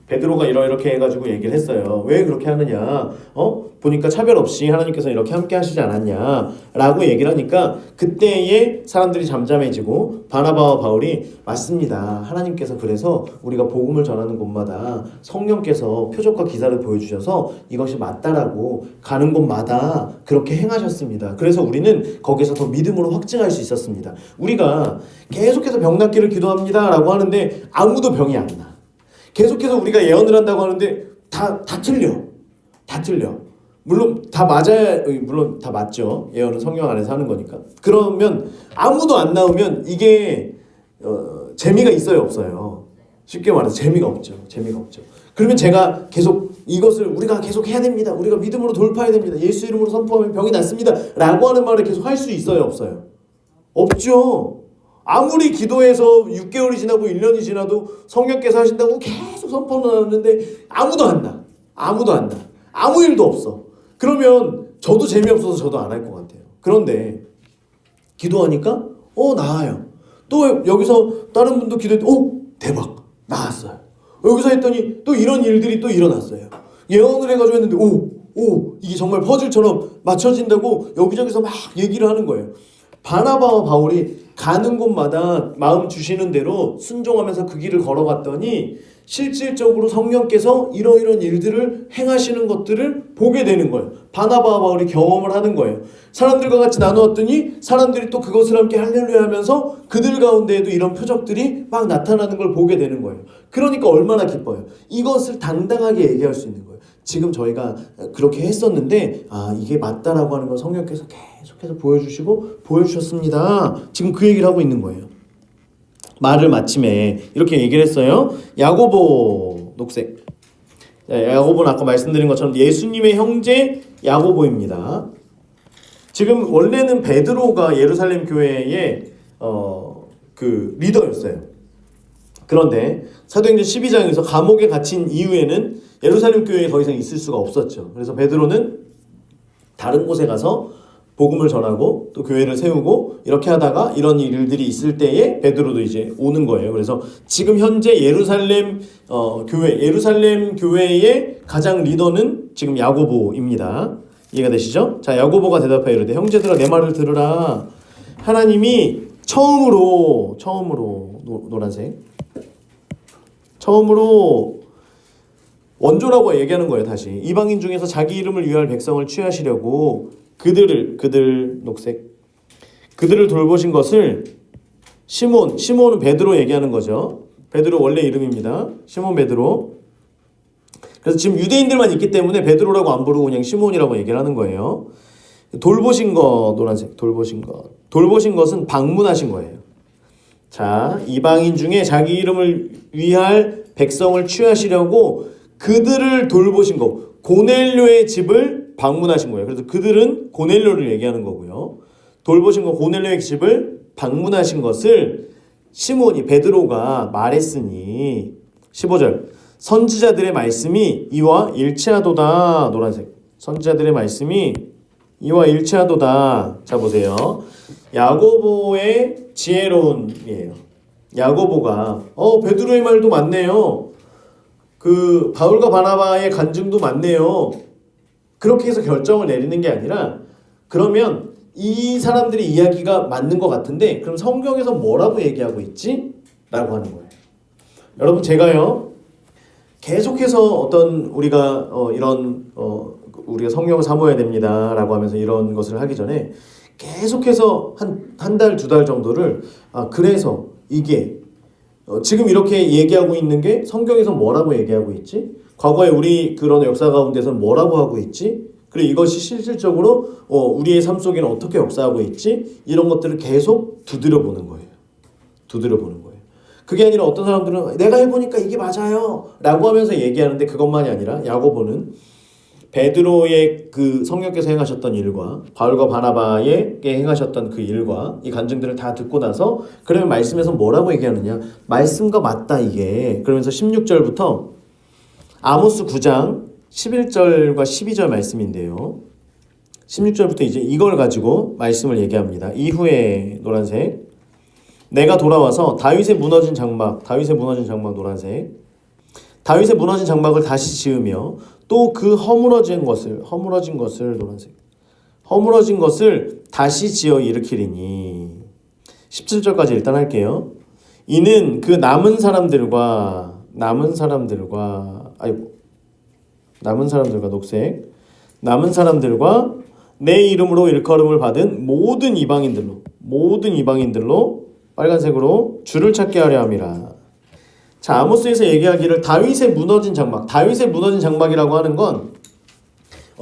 베드로가 이렇게 해가지고 얘기를 했어요. 왜 그렇게 하느냐? 보니까 차별 없이 하나님께서 이렇게 함께 하시지 않았냐라고 얘기를 하니까 그때에 사람들이 잠잠해지고 바나바와 바울이 맞습니다. 하나님께서 그래서 우리가 복음을 전하는 곳마다 성령께서 표적과 기사를 보여주셔서 이것이 맞다라고 가는 곳마다 그렇게 행하셨습니다. 그래서 우리는 거기서 더 믿음으로 확증할 수 있었습니다. 우리가 계속해서 병 낫기를 기도합니다라고 하는데 아무도 병이 안 나. 계속해서 우리가 예언을 한다고 하는데 다 틀려. 물론 다 맞죠. 예언은 성령 안에서 하는 거니까. 그러면 아무도 안 나오면 이게 재미가 있어요, 없어요? 쉽게 말해서 재미가 없죠. 그러면 제가 계속 이것을 우리가 계속 해야 됩니다. 우리가 믿음으로 돌파해야 됩니다. 예수 이름으로 선포하면 병이 낫습니다. 라고 하는 말을 계속 할 수 있어요, 없어요? 없죠. 아무리 기도해서 6개월이 지나고 1년이 지나도 성령께서 하신다고 계속 선포는 하는데 아무도 안 나. 아무 일도 없어. 그러면 저도 재미없어서 저도 안 할 것 같아요. 그런데 기도하니까 나아요. 또 여기서 다른 분도 기도했더니 대박 나았어요. 여기서 했더니 또 이런 일들이 또 일어났어요. 예언을 해가지고 했는데 이게 정말 퍼즐처럼 맞춰진다고 여기저기서 막 얘기를 하는 거예요. 바나바와 바울이 가는 곳마다 마음 주시는 대로 순종하면서 그 길을 걸어갔더니 실질적으로 성령께서 이러이러한 일들을 행하시는 것들을 보게 되는 거예요. 바나바와 바울이 경험을 하는 거예요. 사람들과 같이 나누었더니 사람들이 또 그것을 함께 할렐루야 하면서 그들 가운데에도 이런 표적들이 막 나타나는 걸 보게 되는 거예요. 그러니까 얼마나 기뻐요. 이것을 당당하게 얘기할 수 있는 거예요. 지금 저희가 그렇게 했었는데 이게 맞다라고 하는 걸 성령께서 계속해서 보여주셨습니다. 지금 그 얘기를 하고 있는 거예요. 말을 마침에 이렇게 얘기를 했어요. 야고보 녹색. 야고보는 아까 말씀드린 것처럼 예수님의 형제 야고보입니다. 지금 원래는 베드로가 예루살렘 교회의 그 리더였어요. 그런데 사도행전 12장에서 감옥에 갇힌 이후에는 예루살렘 교회에 더 이상 있을 수가 없었죠. 그래서 베드로는 다른 곳에 가서 복음을 전하고 또 교회를 세우고 이렇게 하다가 이런 일들이 있을 때에 베드로도 이제 오는 거예요. 그래서 지금 현재 예루살렘 교회의 가장 리더는 지금 야고보입니다. 이해가 되시죠? 자, 야고보가 대답하여 이르되 형제들아 내 말을 들으라. 하나님이 처음으로 노란색 처음으로 원조라고 얘기하는 거예요. 다시 이방인 중에서 자기 이름을 위할 백성을 취하시려고 그들 녹색 그들을 돌보신 것을 시몬은 베드로 얘기하는 거죠. 베드로 원래 이름입니다. 시몬 베드로. 그래서 지금 유대인들만 있기 때문에 베드로라고 안 부르고 그냥 시몬이라고 얘기를 하는 거예요. 돌보신 것 노란색 돌보신 것은 방문하신 거예요. 자, 이방인 중에 자기 이름을 위할 백성을 취하시려고 그들을 돌보신 것 고넬료의 집을 방문하신 거예요. 그래서 그들은 고넬료를 얘기하는 거고요. 돌보신 거 고넬료의 집을 방문하신 것을 시몬이 베드로가 말했으니 15절 선지자들의 말씀이 이와 일치하도다. 노란색 선지자들의 말씀이 이와 일치하도다. 자 보세요. 야고보의 지혜로움이에요. 야고보가 베드로의 말도 맞네요. 그 바울과 바나바의 간증도 맞네요. 그렇게 해서 결정을 내리는 게 아니라 그러면 이 사람들의 이야기가 맞는 것 같은데 그럼 성경에서 뭐라고 얘기하고 있지? 라고 하는 거예요. 여러분 제가요 계속해서 어떤 우리가 우리가 성경을 사모해야 됩니다 라고 하면서 이런 것을 하기 전에 계속해서 한 달, 두 달 정도를 그래서 이게 지금 이렇게 얘기하고 있는 게 성경에서 뭐라고 얘기하고 있지? 과거에 우리 그런 역사 가운데서는 뭐라고 하고 있지? 그리고 이것이 실질적으로 우리의 삶 속에는 어떻게 역사하고 있지? 이런 것들을 계속 두드려 보는 거예요. 그게 아니라 어떤 사람들은 내가 해보니까 이게 맞아요 라고 하면서 얘기하는데 그것만이 아니라 야고보는 베드로의 그 성령께서 행하셨던 일과 바울과 바나바에게 행하셨던 그 일과 이 간증들을 다 듣고 나서 그러면 말씀에서 뭐라고 얘기하느냐? 말씀과 맞다 이게. 그러면서 16절부터 아모스 9장 11절과 12절 말씀인데요. 16절부터 이제 이걸 가지고 말씀을 얘기합니다. 이후에 노란색 내가 돌아와서 다윗의 무너진 장막 노란색 다윗의 무너진 장막을 다시 지으며 또 그 허물어진 것을 노란색 허물어진 것을 다시 지어 일으키리니 17절까지 일단 할게요. 이는 그 남은 사람들과 녹색 남은 사람들과 내 이름으로 일컬음을 받은 모든 이방인들로 빨간색으로 주를 찾게 하려 함이라. 자, 아모스에서 얘기하기를 다윗의 무너진 장막이라고 하는 건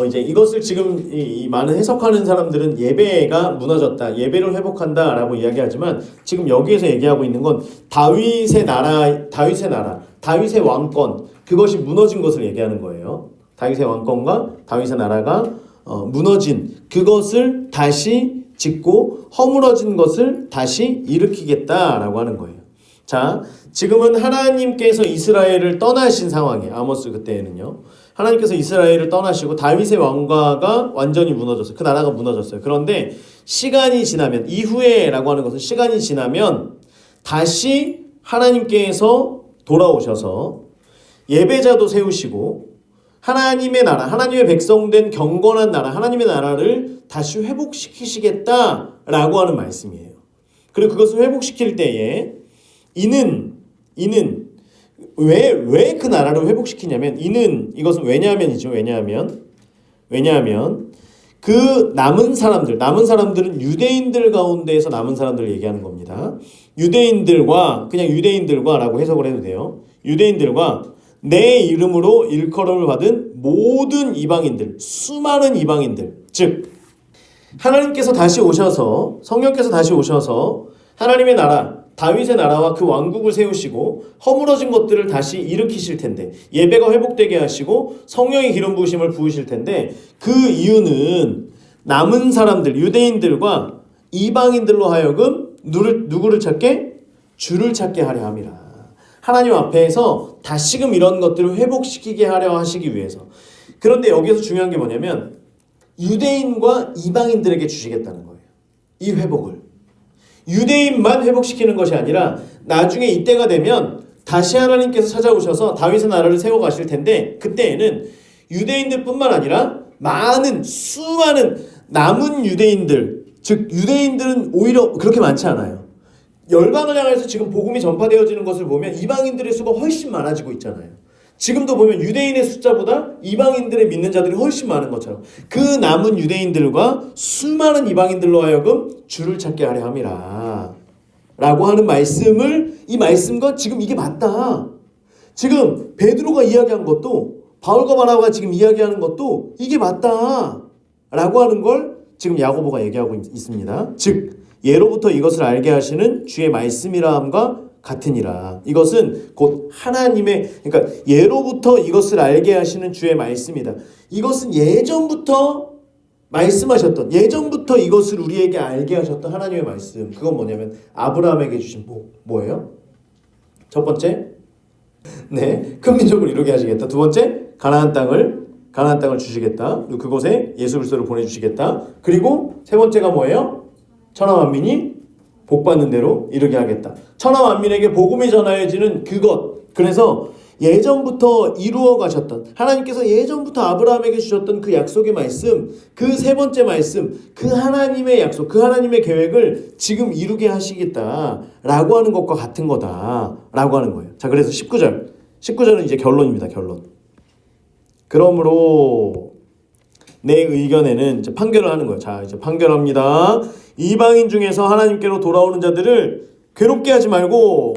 이제 이것을 지금 이 많은 해석하는 사람들은 예배가 무너졌다, 예배를 회복한다라고 이야기하지만 지금 여기에서 얘기하고 있는 건 다윗의 왕권 그것이 무너진 것을 얘기하는 거예요. 다윗의 왕권과 다윗의 나라가 무너진 그것을 다시 짓고 허물어진 것을 다시 일으키겠다라고 하는 거예요. 자, 지금은 하나님께서 이스라엘을 떠나신 상황이에요. 아모스 그때는요. 하나님께서 이스라엘을 떠나시고 다윗의 왕가가 완전히 무너졌어요. 그 나라가 무너졌어요. 그런데 시간이 지나면 이후에라고 하는 것은 시간이 지나면 다시 하나님께서 돌아오셔서 예배자도 세우시고 하나님의 나라, 하나님의 백성된 경건한 나라, 하나님의 나라를 다시 회복시키시겠다라고 하는 말씀이에요. 그리고 그것을 회복시킬 때에 이는 왜 그 나라를 회복시키냐면 이것은 왜냐하면이죠. 왜냐하면 그 남은 사람들은 유대인들 가운데에서 남은 사람들을 얘기하는 겁니다. 그냥 유대인들과라고 해석을 해도 돼요. 유대인들과 내 이름으로 일컬음을 받은 모든 이방인들, 수많은 이방인들, 즉 하나님께서 다시 오셔서 성령께서 다시 오셔서 하나님의 나라, 다윗의 나라와 그 왕국을 세우시고 허물어진 것들을 다시 일으키실 텐데 예배가 회복되게 하시고 성령의 기름 부으심을 부으실 텐데 그 이유는 남은 사람들, 유대인들과 이방인들로 하여금 누구를 찾게? 주를 찾게 하려 함이라. 하나님 앞에서 다시금 이런 것들을 회복시키게 하려 하시기 위해서. 그런데 여기서 중요한 게 뭐냐면 유대인과 이방인들에게 주시겠다는 거예요. 이 회복을. 유대인만 회복시키는 것이 아니라 나중에 이때가 되면 다시 하나님께서 찾아오셔서 다윗의 나라를 세워가실 텐데 그때에는 유대인들뿐만 아니라 수많은 남은 유대인들, 즉 유대인들은 오히려 그렇게 많지 않아요. 열방을 향해서 지금 복음이 전파되어지는 것을 보면 이방인들의 수가 훨씬 많아지고 있잖아요. 지금도 보면 유대인의 숫자보다 이방인들의 믿는 자들이 훨씬 많은 것처럼 그 남은 유대인들과 수많은 이방인들로 하여금 주를 찾게 하려 함이라 라고 하는 이 말씀과 지금 이게 맞다. 지금 베드로가 이야기한 것도 바울과 바나바가 지금 이야기하는 것도 이게 맞다 라고 하는 걸 지금 야고보가 얘기하고 있습니다. 즉 예로부터 이것을 알게 하시는 주의 말씀이라 함과 같으니라. 이것은 곧 그러니까 예로부터 이것을 알게 하시는 주의 말씀이다. 이것은 예전부터 말씀하셨던, 예전부터 이것을 우리에게 알게 하셨던 하나님의 말씀. 그건 뭐냐면 아브라함에게 주신 뭐예요? 첫 번째, 큰 민족을 이루게 하시겠다. 두 번째, 가나안 땅을 주시겠다. 그리고 그곳에 예수 그리스도를 보내주시겠다. 그리고 세 번째가 뭐예요? 천하 만민이 복받는 대로 이루게 하겠다. 천하 만민에게 복음이 전하여지는 그것. 그래서 예전부터 이루어 가셨던 하나님께서 예전부터 아브라함에게 주셨던 그 약속의 말씀, 그 세 번째 말씀, 그 하나님의 약속, 그 하나님의 계획을 지금 이루게 하시겠다라고 하는 것과 같은 거다라고 하는 거예요. 자, 그래서 19절은 이제 결론입니다. 결론. 그러므로 내 의견에는 이제 판결을 하는 거예요. 자, 이제 판결합니다. 이방인 중에서 하나님께로 돌아오는 자들을 괴롭게 하지 말고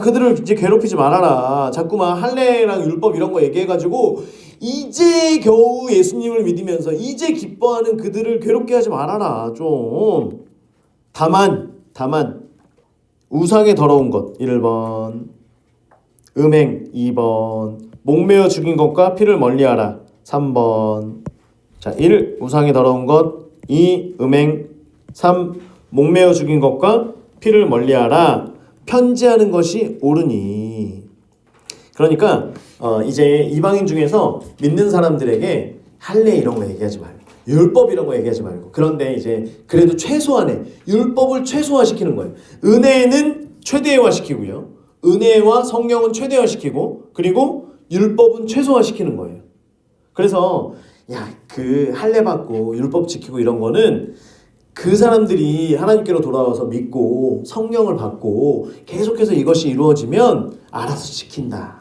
그들을 이제 괴롭히지 말아라. 자꾸만 할례랑 율법 이런 거 얘기해가지고 이제 겨우 예수님을 믿으면서 이제 기뻐하는 그들을 괴롭게 하지 말아라. 좀 다만 우상의 더러운 것 1번, 음행 2번, 목매어 죽인 것과 피를 멀리하라 3번. 자, 1. 우상의 더러운 것, 2. 음행, 3. 목매어 죽인 것과 피를 멀리하라. 편지하는 것이 옳으니. 그러니까 이제 이방인 중에서 믿는 사람들에게 할례 이런 거 얘기하지 말고 율법 이런 거 얘기하지 말고 그런데 이제 그래도 최소한의 율법을 최소화시키는 거예요. 은혜는 최대화시키고요. 은혜와 성령은 최대화시키고 그리고 율법은 최소화시키는 거예요. 그래서 그 할례 받고 율법 지키고 이런 거는 그 사람들이 하나님께로 돌아와서 믿고 성령을 받고 계속해서 이것이 이루어지면 알아서 지킨다.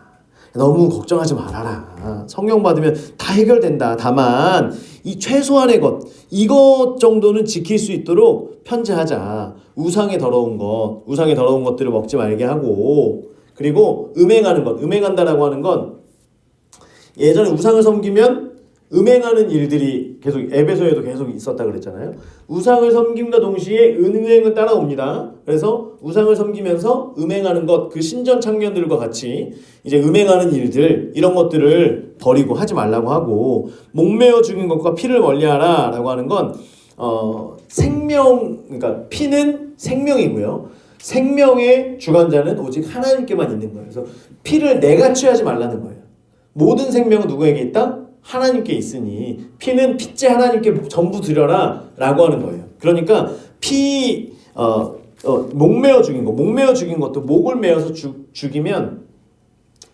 너무 걱정하지 말아라. 성령 받으면 다 해결된다. 다만 이 최소한의 이것 정도는 지킬 수 있도록 편제하자. 우상의 더러운 것들을 먹지 말게 하고 그리고 음행한다라고 하는 건 예전에 우상을 섬기면 음행하는 일들이 계속 에베소에도 계속 있었다 그랬잖아요. 우상을 섬김과 동시에 음행은 따라옵니다. 그래서 우상을 섬기면서 음행하는 것, 그 신전 창년들과 같이 이제 음행하는 일들 이런 것들을 버리고 하지 말라고 하고 목매어 죽인 것과 피를 멀리하라라고 하는 건 그러니까 피는 생명이고요. 생명의 주관자는 오직 하나님께만 있는 거예요. 그래서 피를 내가 취하지 말라는 거예요. 모든 생명은 누구에게 있다? 하나님께 있으니 피는 핏째 하나님께 전부 드려라 라고 하는 거예요. 그러니까 목매어 죽인 것도 목을 매어서 죽이면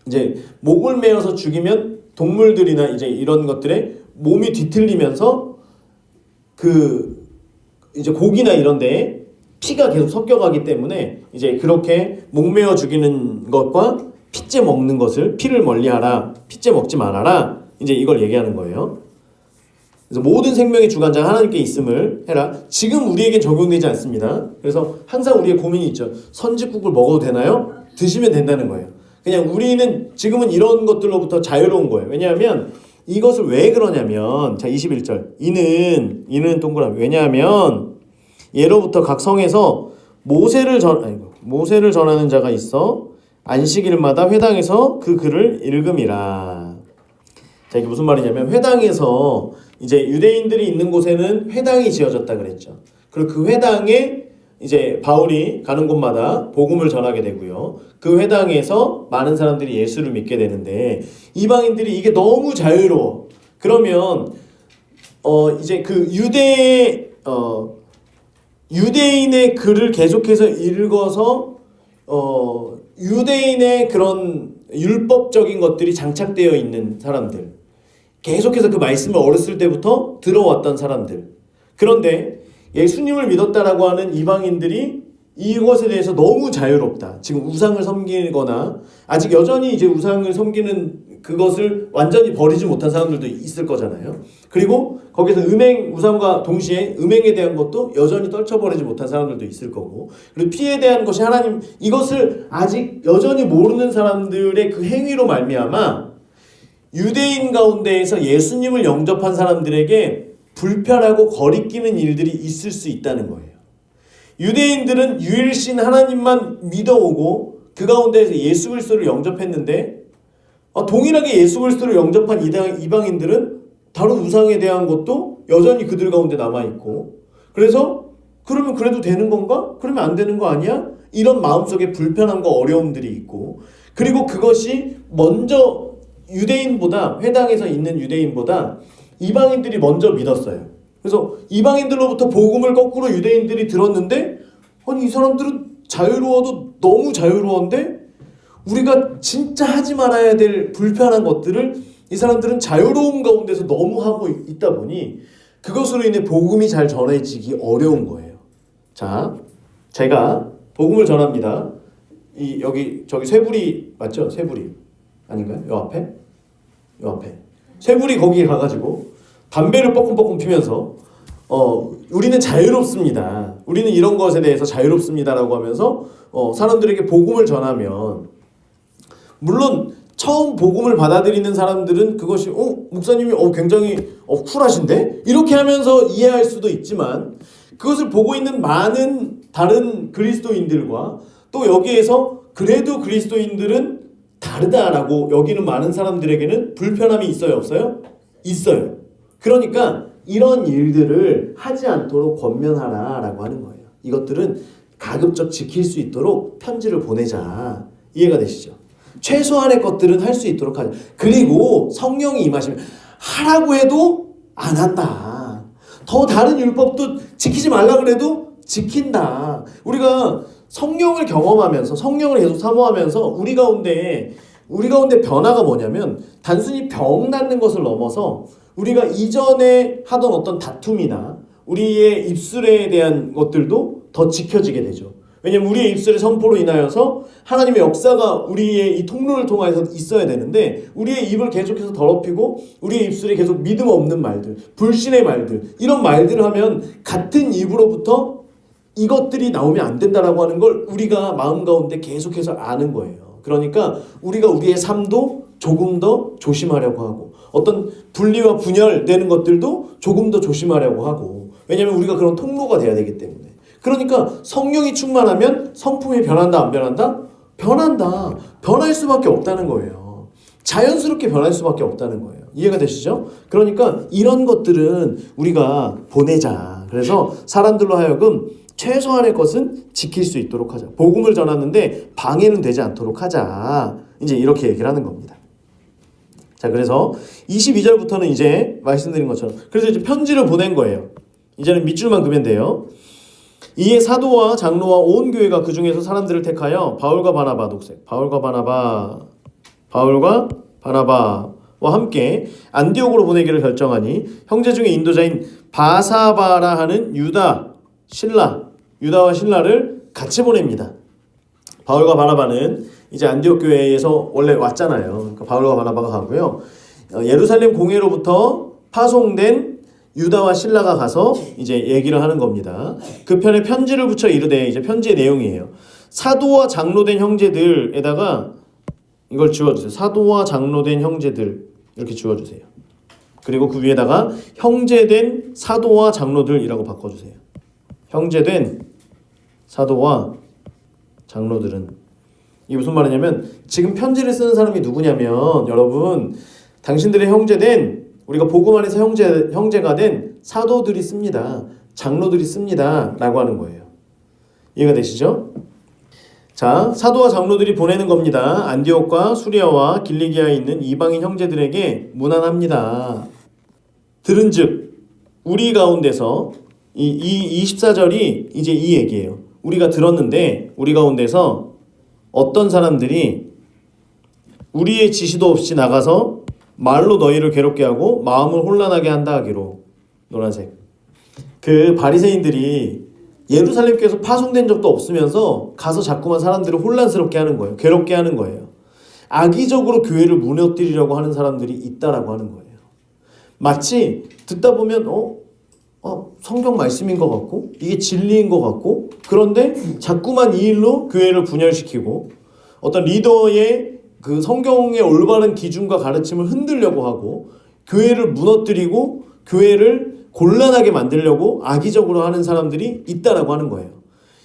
이제 목을 매어서 죽이면 동물들이나 이제 이런 것들의 몸이 뒤틀리면서 그 이제 고기나 이런 데에 피가 계속 섞여가기 때문에 이제 그렇게 목매어 죽이는 것과 핏째 먹는 것을 피를 멀리하라, 핏째 먹지 말아라. 이제 이걸 얘기하는 거예요. 그래서 모든 생명의 주관자 하나님께 있음을 해라. 지금 우리에게 적용되지 않습니다. 그래서 항상 우리의 고민이 있죠. 선지국을 먹어도 되나요? 드시면 된다는 거예요. 그냥 우리는 지금은 이런 것들로부터 자유로운 거예요. 왜냐하면 이것을 왜 그러냐면, 자 21절 이는 동그라미. 왜냐하면 예로부터 각 성에서 모세를 전하는 자가 있어 안식일마다 회당에서 그 글을 읽음이라. 자 이게 무슨 말이냐면, 회당에서 이제 유대인들이 있는 곳에는 회당이 지어졌다 그랬죠. 그리고 그 회당에 이제 바울이 가는 곳마다 복음을 전하게 되고요. 그 회당에서 많은 사람들이 예수를 믿게 되는데, 이방인들이 이게 너무 자유로워. 그러면 이제 그 유대인의 글을 계속해서 읽어서 유대인의 그런 율법적인 것들이 장착되어 있는 사람들, 계속해서 그 말씀을 어렸을 때부터 들어왔던 사람들. 그런데 예수님을 믿었다라고 하는 이방인들이 이것에 대해서 너무 자유롭다. 지금 우상을 섬기거나 아직 여전히 이제 우상을 섬기는 그것을 완전히 버리지 못한 사람들도 있을 거잖아요. 그리고 거기서 우상과 동시에 음행에 대한 것도 여전히 떨쳐버리지 못한 사람들도 있을 거고, 그리고 피에 대한 것이 하나님, 이것을 아직 여전히 모르는 사람들의 그 행위로 말미암아 유대인 가운데에서 예수님을 영접한 사람들에게 불편하고 거리끼는 일들이 있을 수 있다는 거예요. 유대인들은 유일신 하나님만 믿어오고 그 가운데에서 예수 그리스도를 영접했는데, 동일하게 예수 그리스도를 영접한 이방인들은 다른 우상에 대한 것도 여전히 그들 가운데 남아있고, 그래서 그러면 그래도 되는 건가? 그러면 안 되는 거 아니야? 이런 마음속에 불편함과 어려움들이 있고, 그리고 그것이 먼저 유대인보다, 회당에서 있는 유대인보다 이방인들이 먼저 믿었어요. 그래서 이방인들로부터 복음을 거꾸로 유대인들이 들었는데, 아니 이 사람들은 자유로워도 너무 자유로운데 우리가 진짜 하지 말아야 될 불편한 것들을 이 사람들은 자유로움 가운데서 너무 하고 있다 보니 그것으로 인해 복음이 잘 전해지기 어려운 거예요. 자, 제가 복음을 전합니다. 저기 쇠불이 맞죠? 쇠불이 아닌가요? 요 앞에 쇠불이 거기에 가가지고 담배를 뻐끔뻐끔 피면서 우리는 자유롭습니다. 우리는 이런 것에 대해서 자유롭습니다라고 하면서 사람들에게 복음을 전하면, 물론 처음 복음을 받아들이는 사람들은 그것이 목사님이 굉장히 쿨하신데? 이렇게 하면서 이해할 수도 있지만, 그것을 보고 있는 많은 다른 그리스도인들과 또 여기에서 그래도 그리스도인들은 다르다라고 여기는 많은 사람들에게는 불편함이 있어요? 없어요? 있어요. 그러니까 이런 일들을 하지 않도록 권면하라라고 하는 거예요. 이것들은 가급적 지킬 수 있도록 편지를 보내자. 이해가 되시죠? 최소한의 것들은 할 수 있도록 하자. 그리고 성령이 임하시면 하라고 해도 안 한다. 더 다른 율법도 지키지 말라 그래도 지킨다. 우리가 성령을 경험하면서, 성령을 계속 사모하면서 우리 가운데 변화가 뭐냐면, 단순히 병 낫는 것을 넘어서 우리가 이전에 하던 어떤 다툼이나 우리의 입술에 대한 것들도 더 지켜지게 되죠. 왜냐면 우리의 입술의 선포로 인하여서 하나님의 역사가 우리의 이 통로를 통해서 있어야 되는데, 우리의 입을 계속해서 더럽히고 우리의 입술에 계속 믿음 없는 말들, 불신의 말들, 이런 말들을 하면 같은 입으로부터 이것들이 나오면 안 된다라고 하는 걸 우리가 마음 가운데 계속해서 아는 거예요. 그러니까 우리가 우리의 삶도 조금 더 조심하려고 하고, 어떤 분리와 분열되는 것들도 조금 더 조심하려고 하고, 왜냐하면 우리가 그런 통로가 돼야 되기 때문에. 그러니까 성령이 충만하면 성품이 변한다 안 변한다? 변한다. 변할 수밖에 없다는 거예요. 자연스럽게 변할 수밖에 없다는 거예요. 이해가 되시죠? 그러니까 이런 것들은 우리가 보내자. 그래서 사람들로 하여금 최소한의 것은 지킬 수 있도록 하자. 복음을 전하는데 방해는 되지 않도록 하자. 이제 이렇게 얘기를 하는 겁니다. 자, 그래서 22절부터는 이제 말씀드린 것처럼, 그래서 이제 편지를 보낸 거예요. 이제는 밑줄만 그면 돼요. 이에 사도와 장로와 온 교회가 그 중에서 사람들을 택하여 바울과 바나바와 함께 안디옥으로 보내기를 결정하니, 형제 중에 인도자인 바사바라 하는 유다, 실라, 유다와 신라를 같이 보냅니다. 바울과 바나바는 이제 안디옥 교회에서 원래 왔잖아요. 그러니까 바울과 바나바가 가고요. 예루살렘 공회로부터 파송된 유다와 신라가 가서 이제 얘기를 하는 겁니다. 그 편에 편지를 붙여 이르되, 이제 편지의 내용이에요. 사도와 장로된 형제들에다가 이걸 지워주세요. 사도와 장로된 형제들 이렇게 지워주세요. 그리고 그 위에다가 형제된 사도와 장로들이라고 바꿔주세요. 형제된 사도와 장로들은, 이게 무슨 말이냐면 지금 편지를 쓰는 사람이 누구냐면, 여러분, 당신들의 형제된, 우리가 복음 안에서 형제가 된 사도들이 씁니다. 장로들이 씁니다. 라고 하는 거예요. 이해가 되시죠? 자, 사도와 장로들이 보내는 겁니다. 안디옥과 수리아와 길리기아에 있는 이방인 형제들에게 문안합니다. 들은즉 우리 가운데서 이 24절이 이제 이 얘기예요. 우리가 들었는데 우리 가운데서 어떤 사람들이 우리의 지시도 없이 나가서 말로 너희를 괴롭게 하고 마음을 혼란하게 한다 하기로. 노란색. 그 바리새인들이 예루살렘 교회에서 파송된 적도 없으면서 가서 자꾸만 사람들을 혼란스럽게 하는 거예요. 괴롭게 하는 거예요. 악의적으로 교회를 무너뜨리려고 하는 사람들이 있다라고 하는 거예요. 마치 듣다 보면 성경 말씀인 것 같고 이게 진리인 것 같고, 그런데 자꾸만 이 일로 교회를 분열시키고 어떤 리더의 그 성경의 올바른 기준과 가르침을 흔들려고 하고 교회를 무너뜨리고 교회를 곤란하게 만들려고 악의적으로 하는 사람들이 있다라고 하는 거예요.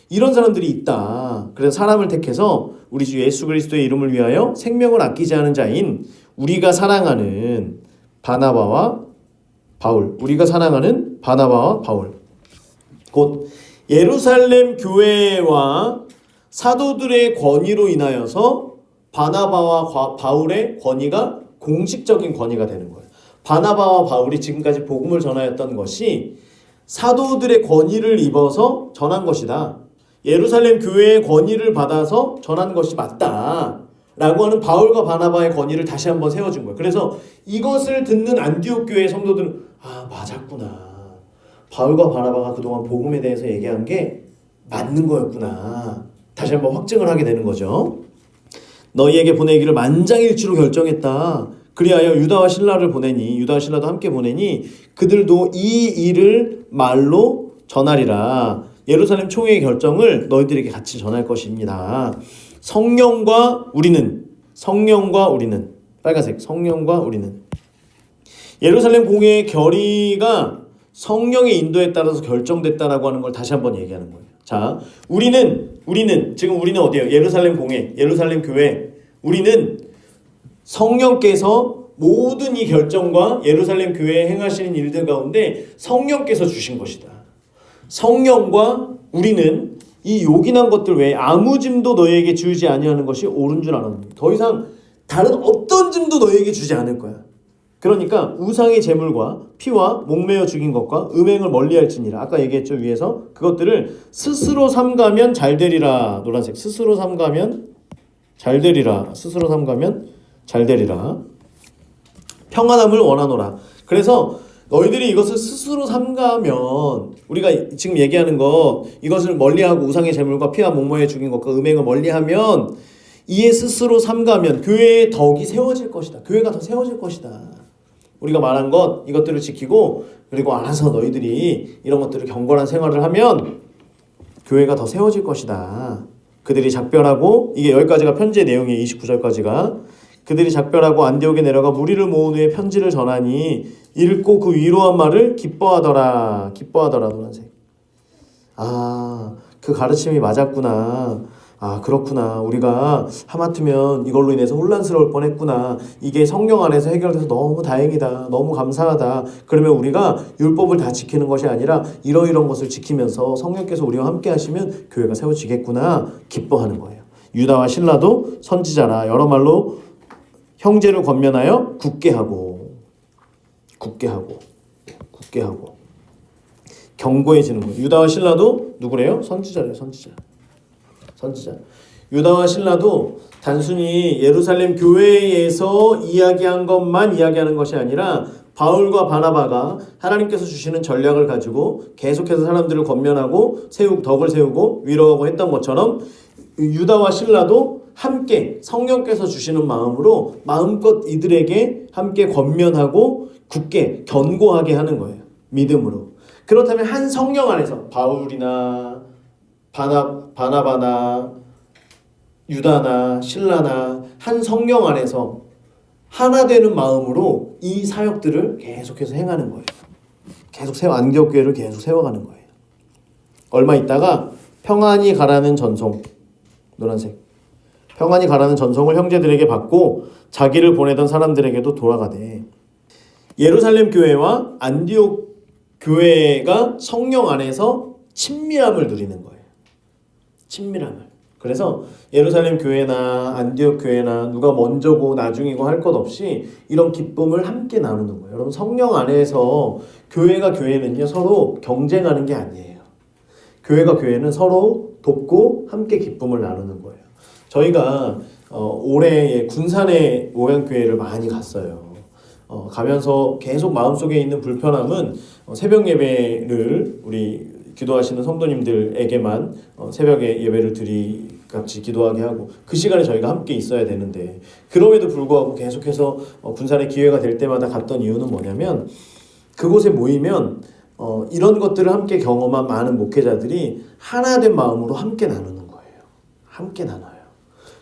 이런 사람들이 있다. 그래서 사람을 택해서 우리 주 예수 그리스도의 이름을 위하여 생명을 아끼지 않은 자인 우리가 사랑하는 바나바와 바울, 곧 예루살렘 교회와 사도들의 권위로 인하여서 바나바와 바울의 권위가 공식적인 권위가 되는 거예요. 바나바와 바울이 지금까지 복음을 전하였던 것이 사도들의 권위를 입어서 전한 것이다. 예루살렘 교회의 권위를 받아서 전한 것이 맞다. 라고 하는 바울과 바나바의 권위를 다시 한번 세워준 거예요. 그래서 이것을 듣는 안디옥 교회의 성도들은 맞았구나. 바울과 바나바가 그동안 복음에 대해서 얘기한 게 맞는 거였구나. 다시 한번 확증을 하게 되는 거죠. 너희에게 보내기를 만장일치로 결정했다. 그리하여 유다와 신라도 함께 보내니 그들도 이 일을 말로 전하리라. 예루살렘 총회의 결정을 너희들에게 같이 전할 것입니다. 성령과 우리는 빨간색, 성령과 우리는. 예루살렘 공회의 결의가 성령의 인도에 따라서 결정됐다라고 하는 걸 다시 한번 얘기하는 거예요. 자, 우리는 지금 우리는 어디예요? 예루살렘 공회, 예루살렘 교회. 우리는 성령께서 모든 이 결정과 예루살렘 교회에 행하시는 일들 가운데 성령께서 주신 것이다. 성령과 우리는 이 요긴한 것들 외에 아무 짐도 너희에게 주지 아니하는 것이 옳은 줄 알았느니. 더 이상 다른 어떤 짐도 너희에게 주지 않을 거야. 그러니까 우상의 제물과 피와 목매어 죽인 것과 음행을 멀리할지니라. 아까 얘기했죠, 위에서. 그것들을 스스로 삼가면 잘 되리라. 노란색. 스스로 삼가면 잘 되리라. 평안함을 원하노라. 그래서 너희들이 이것을 스스로 삼가면, 우리가 지금 얘기하는 것, 이것을 멀리하고 우상의 제물과 피와 목매어 죽인 것과 음행을 멀리하면, 이에 스스로 삼가면 교회의 덕이 세워질 것이다. 교회가 더 세워질 것이다. 우리가 말한 것, 이것들을 지키고 그리고 알아서 너희들이 이런 것들을 경건한 생활을 하면 교회가 더 세워질 것이다. 그들이 작별하고, 이게 여기까지가 편지의 내용이에요. 29절까지가. 그들이 작별하고 안디옥에 내려가 무리를 모은 후에 편지를 전하니 읽고 그 위로한 말을 기뻐하더라. 노란색. 그 가르침이 맞았구나. 그렇구나. 우리가 하마터면 이걸로 인해서 혼란스러울 뻔했구나. 이게 성령 안에서 해결돼서 너무 다행이다. 너무 감사하다. 그러면 우리가 율법을 다 지키는 것이 아니라 이러이러한 것을 지키면서 성령께서 우리와 함께 하시면 교회가 세워지겠구나. 기뻐하는 거예요. 유다와 신라도 선지자라. 여러 말로 형제를 권면하여 굳게 하고 견고해지는 거예요. 유다와 신라도 누구래요? 선지자래요. 선지자. 유다와 신라도 단순히 예루살렘 교회에서 이야기한 것만 이야기하는 것이 아니라 바울과 바나바가 하나님께서 주시는 전략을 가지고 계속해서 사람들을 권면하고 덕을 세우고 위로하고 했던 것처럼 유다와 실라도 함께 성령께서 주시는 마음으로 마음껏 이들에게 함께 권면하고 굳게 견고하게 하는 거예요. 믿음으로. 그렇다면 한 성령 안에서 바울이나 바나바나 유다나 실라나 한 성령 안에서 하나 되는 마음으로 이 사역들을 계속해서 행하는 거예요. 계속 안디옥교회를 계속 세워가는 거예요. 얼마 있다가 평안히 가라는 전송, 노란색, 평안히 가라는 전송을 형제들에게 받고 자기를 보내던 사람들에게도 돌아가되, 예루살렘 교회와 안디옥 교회가 성령 안에서 친밀함을 누리는 거예요. 친밀함을. 그래서 예루살렘 교회나 안디옥 교회나 누가 먼저고 나중이고 할 것 없이 이런 기쁨을 함께 나누는 거예요. 여러분, 성령 안에서 교회가 교회는요, 서로 경쟁하는 게 아니에요. 교회가 교회는 서로 돕고 함께 기쁨을 나누는 거예요. 저희가 올해 군산에 모양교회를 많이 갔어요. 가면서 계속 마음속에 있는 불편함은 새벽 예배를 우리 기도하시는 성도님들에게만 새벽에 예배를 같이 기도하게 하고 그 시간에 저희가 함께 있어야 되는데, 그럼에도 불구하고 계속해서 군산에 기회가 될 때마다 갔던 이유는 뭐냐면, 그곳에 모이면 이런 것들을 함께 경험한 많은 목회자들이 하나된 마음으로 함께 나누는 거예요. 함께 나눠요.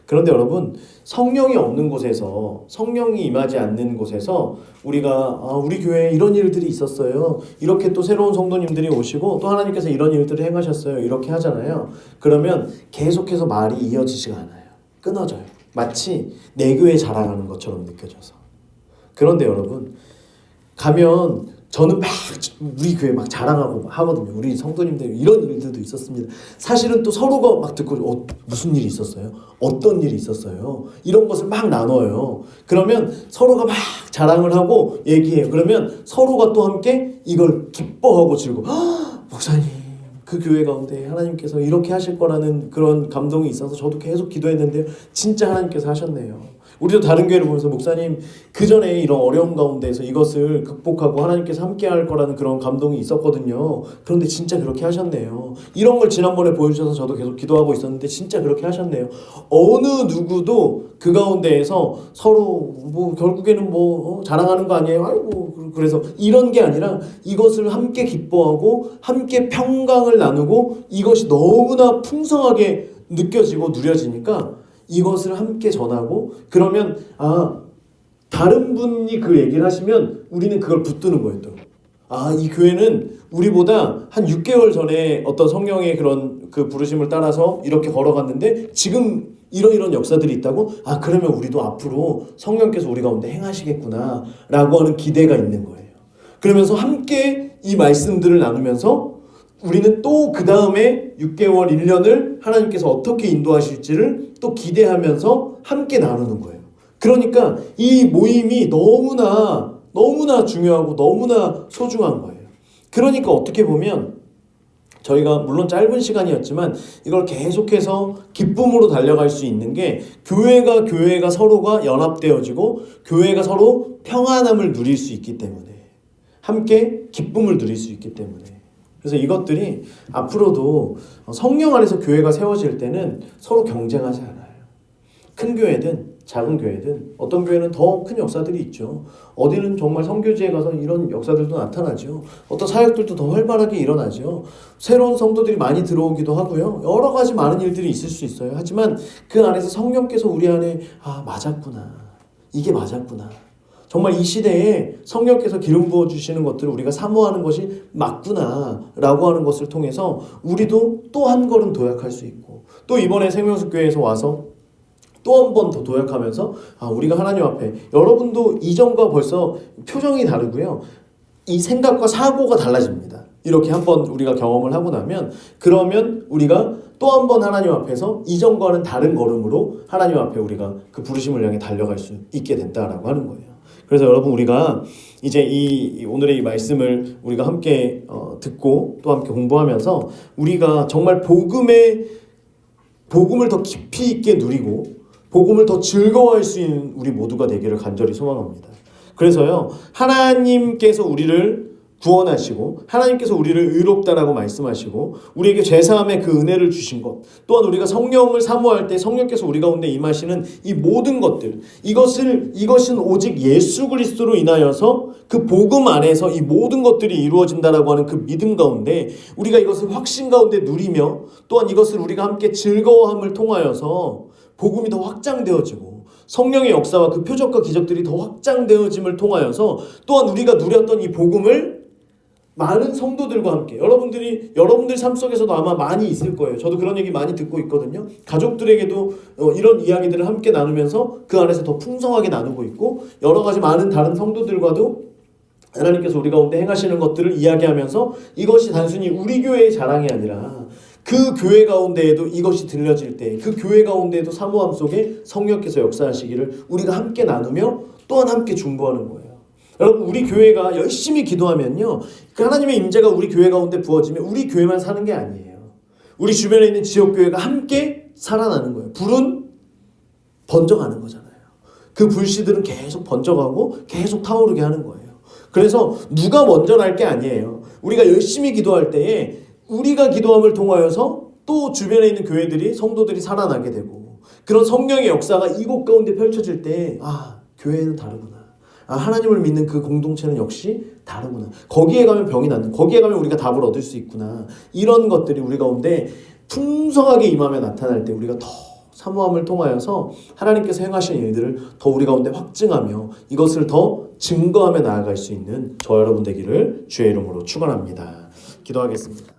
그런데 여러분, 성령이 없는 곳에서, 성령이 임하지 않는 곳에서 우리가 우리 교회에 이런 일들이 있었어요, 이렇게 또 새로운 성도님들이 오시고 또 하나님께서 이런 일들을 행하셨어요, 이렇게 하잖아요. 그러면 계속해서 말이 이어지지가 않아요. 끊어져요. 마치 내 교회 자랑하는 것처럼 느껴져서. 그런데 여러분, 가면 저는 막 우리 교회 막 자랑하고 하거든요. 우리 성도님들 이런 일들도 있었습니다. 사실은 또 서로가 막 듣고 무슨 일이 있었어요? 어떤 일이 있었어요? 이런 것을 막 나눠요. 그러면 서로가 막 자랑을 하고 얘기해요. 그러면 서로가 또 함께 이걸 기뻐하고 즐거워. 목사님, 그 교회 가운데 하나님께서 이렇게 하실 거라는 그런 감동이 있어서 저도 계속 기도했는데요, 진짜 하나님께서 하셨네요. 우리도 다른 교회를 보면서 목사님, 그 전에 이런 어려움 가운데에서 이것을 극복하고 하나님께서 함께 할 거라는 그런 감동이 있었거든요. 그런데 진짜 그렇게 하셨네요. 이런 걸 지난번에 보여주셔서 저도 계속 기도하고 있었는데 진짜 그렇게 하셨네요. 어느 누구도 그 가운데에서 서로 결국에는 자랑하는 거 아니에요? 아이고, 그래서 이런 게 아니라 이것을 함께 기뻐하고 함께 평강을 나누고 이것이 너무나 풍성하게 느껴지고 누려지니까 이것을 함께 전하고, 그러면 다른 분이 그 얘기를 하시면 우리는 그걸 붙드는 거예요. 또 이 교회는 우리보다 한 6개월 전에 어떤 성령의 그런 그 부르심을 따라서 이렇게 걸어갔는데 지금 이런 역사들이 있다고? 그러면 우리도 앞으로 성령께서 우리 가운데 행하시겠구나 라고 하는 기대가 있는 거예요. 그러면서 함께 이 말씀들을 나누면서 우리는 또 그 다음에 6개월, 1년을 하나님께서 어떻게 인도하실지를 또 기대하면서 함께 나누는 거예요. 그러니까 이 모임이 너무나 중요하고 너무나 소중한 거예요. 그러니까 어떻게 보면 저희가 물론 짧은 시간이었지만 이걸 계속해서 기쁨으로 달려갈 수 있는 게, 교회가 서로가 연합되어지고 교회가 서로 평안함을 누릴 수 있기 때문에, 함께 기쁨을 누릴 수 있기 때문에. 그래서 이것들이 앞으로도 성령 안에서 교회가 세워질 때는 서로 경쟁하지 않아요. 큰 교회든 작은 교회든, 어떤 교회는 더 큰 역사들이 있죠. 어디는 정말 선교지에 가서 이런 역사들도 나타나죠. 어떤 사역들도 더 활발하게 일어나죠. 새로운 성도들이 많이 들어오기도 하고요. 여러 가지 많은 일들이 있을 수 있어요. 하지만 그 안에서 성령께서 우리 안에 맞았구나, 이게 맞았구나, 정말 이 시대에 성령께서 기름 부어주시는 것들을 우리가 사모하는 것이 맞구나 라고 하는 것을 통해서 우리도 또 한 걸음 도약할 수 있고, 또 이번에 생명수교회에서 와서 또 한 번 더 도약하면서 우리가 하나님 앞에, 여러분도 이전과 벌써 표정이 다르고요, 이 생각과 사고가 달라집니다. 이렇게 한번 우리가 경험을 하고 나면, 그러면 우리가 또 한 번 하나님 앞에서 이전과는 다른 걸음으로 하나님 앞에 우리가 그 부르심을 향해 달려갈 수 있게 된다라고 하는 거예요. 그래서 여러분, 우리가 이제 오늘의 이 말씀을 우리가 함께 듣고 또 함께 공부하면서 우리가 정말 복음을 더 깊이 있게 누리고 복음을 더 즐거워할 수 있는 우리 모두가 되기를 간절히 소망합니다. 그래서요, 하나님께서 우리를 구원하시고 하나님께서 우리를 의롭다라고 말씀하시고 우리에게 죄사함의 그 은혜를 주신 것, 또한 우리가 성령을 사모할 때 성령께서 우리 가운데 임하시는 이 모든 것들, 이것은 오직 예수 그리스도로 인하여서 그 복음 안에서 이 모든 것들이 이루어진다라고 하는 그 믿음 가운데 우리가 이것을 확신 가운데 누리며, 또한 이것을 우리가 함께 즐거워함을 통하여서 복음이 더 확장되어지고 성령의 역사와 그 표적과 기적들이 더 확장되어짐을 통하여서 또한 우리가 누렸던 이 복음을 많은 성도들과 함께, 여러분들 삶 속에서도 아마 많이 있을 거예요. 저도 그런 얘기 많이 듣고 있거든요. 가족들에게도 이런 이야기들을 함께 나누면서 그 안에서 더 풍성하게 나누고 있고, 여러 가지 많은 다른 성도들과도 하나님께서 우리 가운데 행하시는 것들을 이야기하면서 이것이 단순히 우리 교회의 자랑이 아니라 그 교회 가운데에도 이것이 들려질 때 그 교회 가운데에도 사모함 속에 성령께서 역사하시기를 우리가 함께 나누며 또한 함께 중보하는 거예요. 여러분, 우리 교회가 열심히 기도하면요, 그 하나님의 임재가 우리 교회 가운데 부어지면 우리 교회만 사는 게 아니에요. 우리 주변에 있는 지역교회가 함께 살아나는 거예요. 불은 번져가는 거잖아요. 그 불씨들은 계속 번져가고 계속 타오르게 하는 거예요. 그래서 누가 먼저 날 게 아니에요. 우리가 열심히 기도할 때에 우리가 기도함을 통하여서 또 주변에 있는 교회들이, 성도들이 살아나게 되고, 그런 성령의 역사가 이곳 가운데 펼쳐질 때 교회는 다르구나. 하나님을 믿는 그 공동체는 역시 다르구나. 거기에 가면 병이 낫는, 거기에 가면 우리가 답을 얻을 수 있구나. 이런 것들이 우리 가운데 풍성하게 임하며 나타날 때 우리가 더 사모함을 통하여서 하나님께서 행하신 일들을 더 우리 가운데 확증하며 이것을 더 증거하며 나아갈 수 있는 저 여러분 되기를 주의 이름으로 축원합니다. 기도하겠습니다.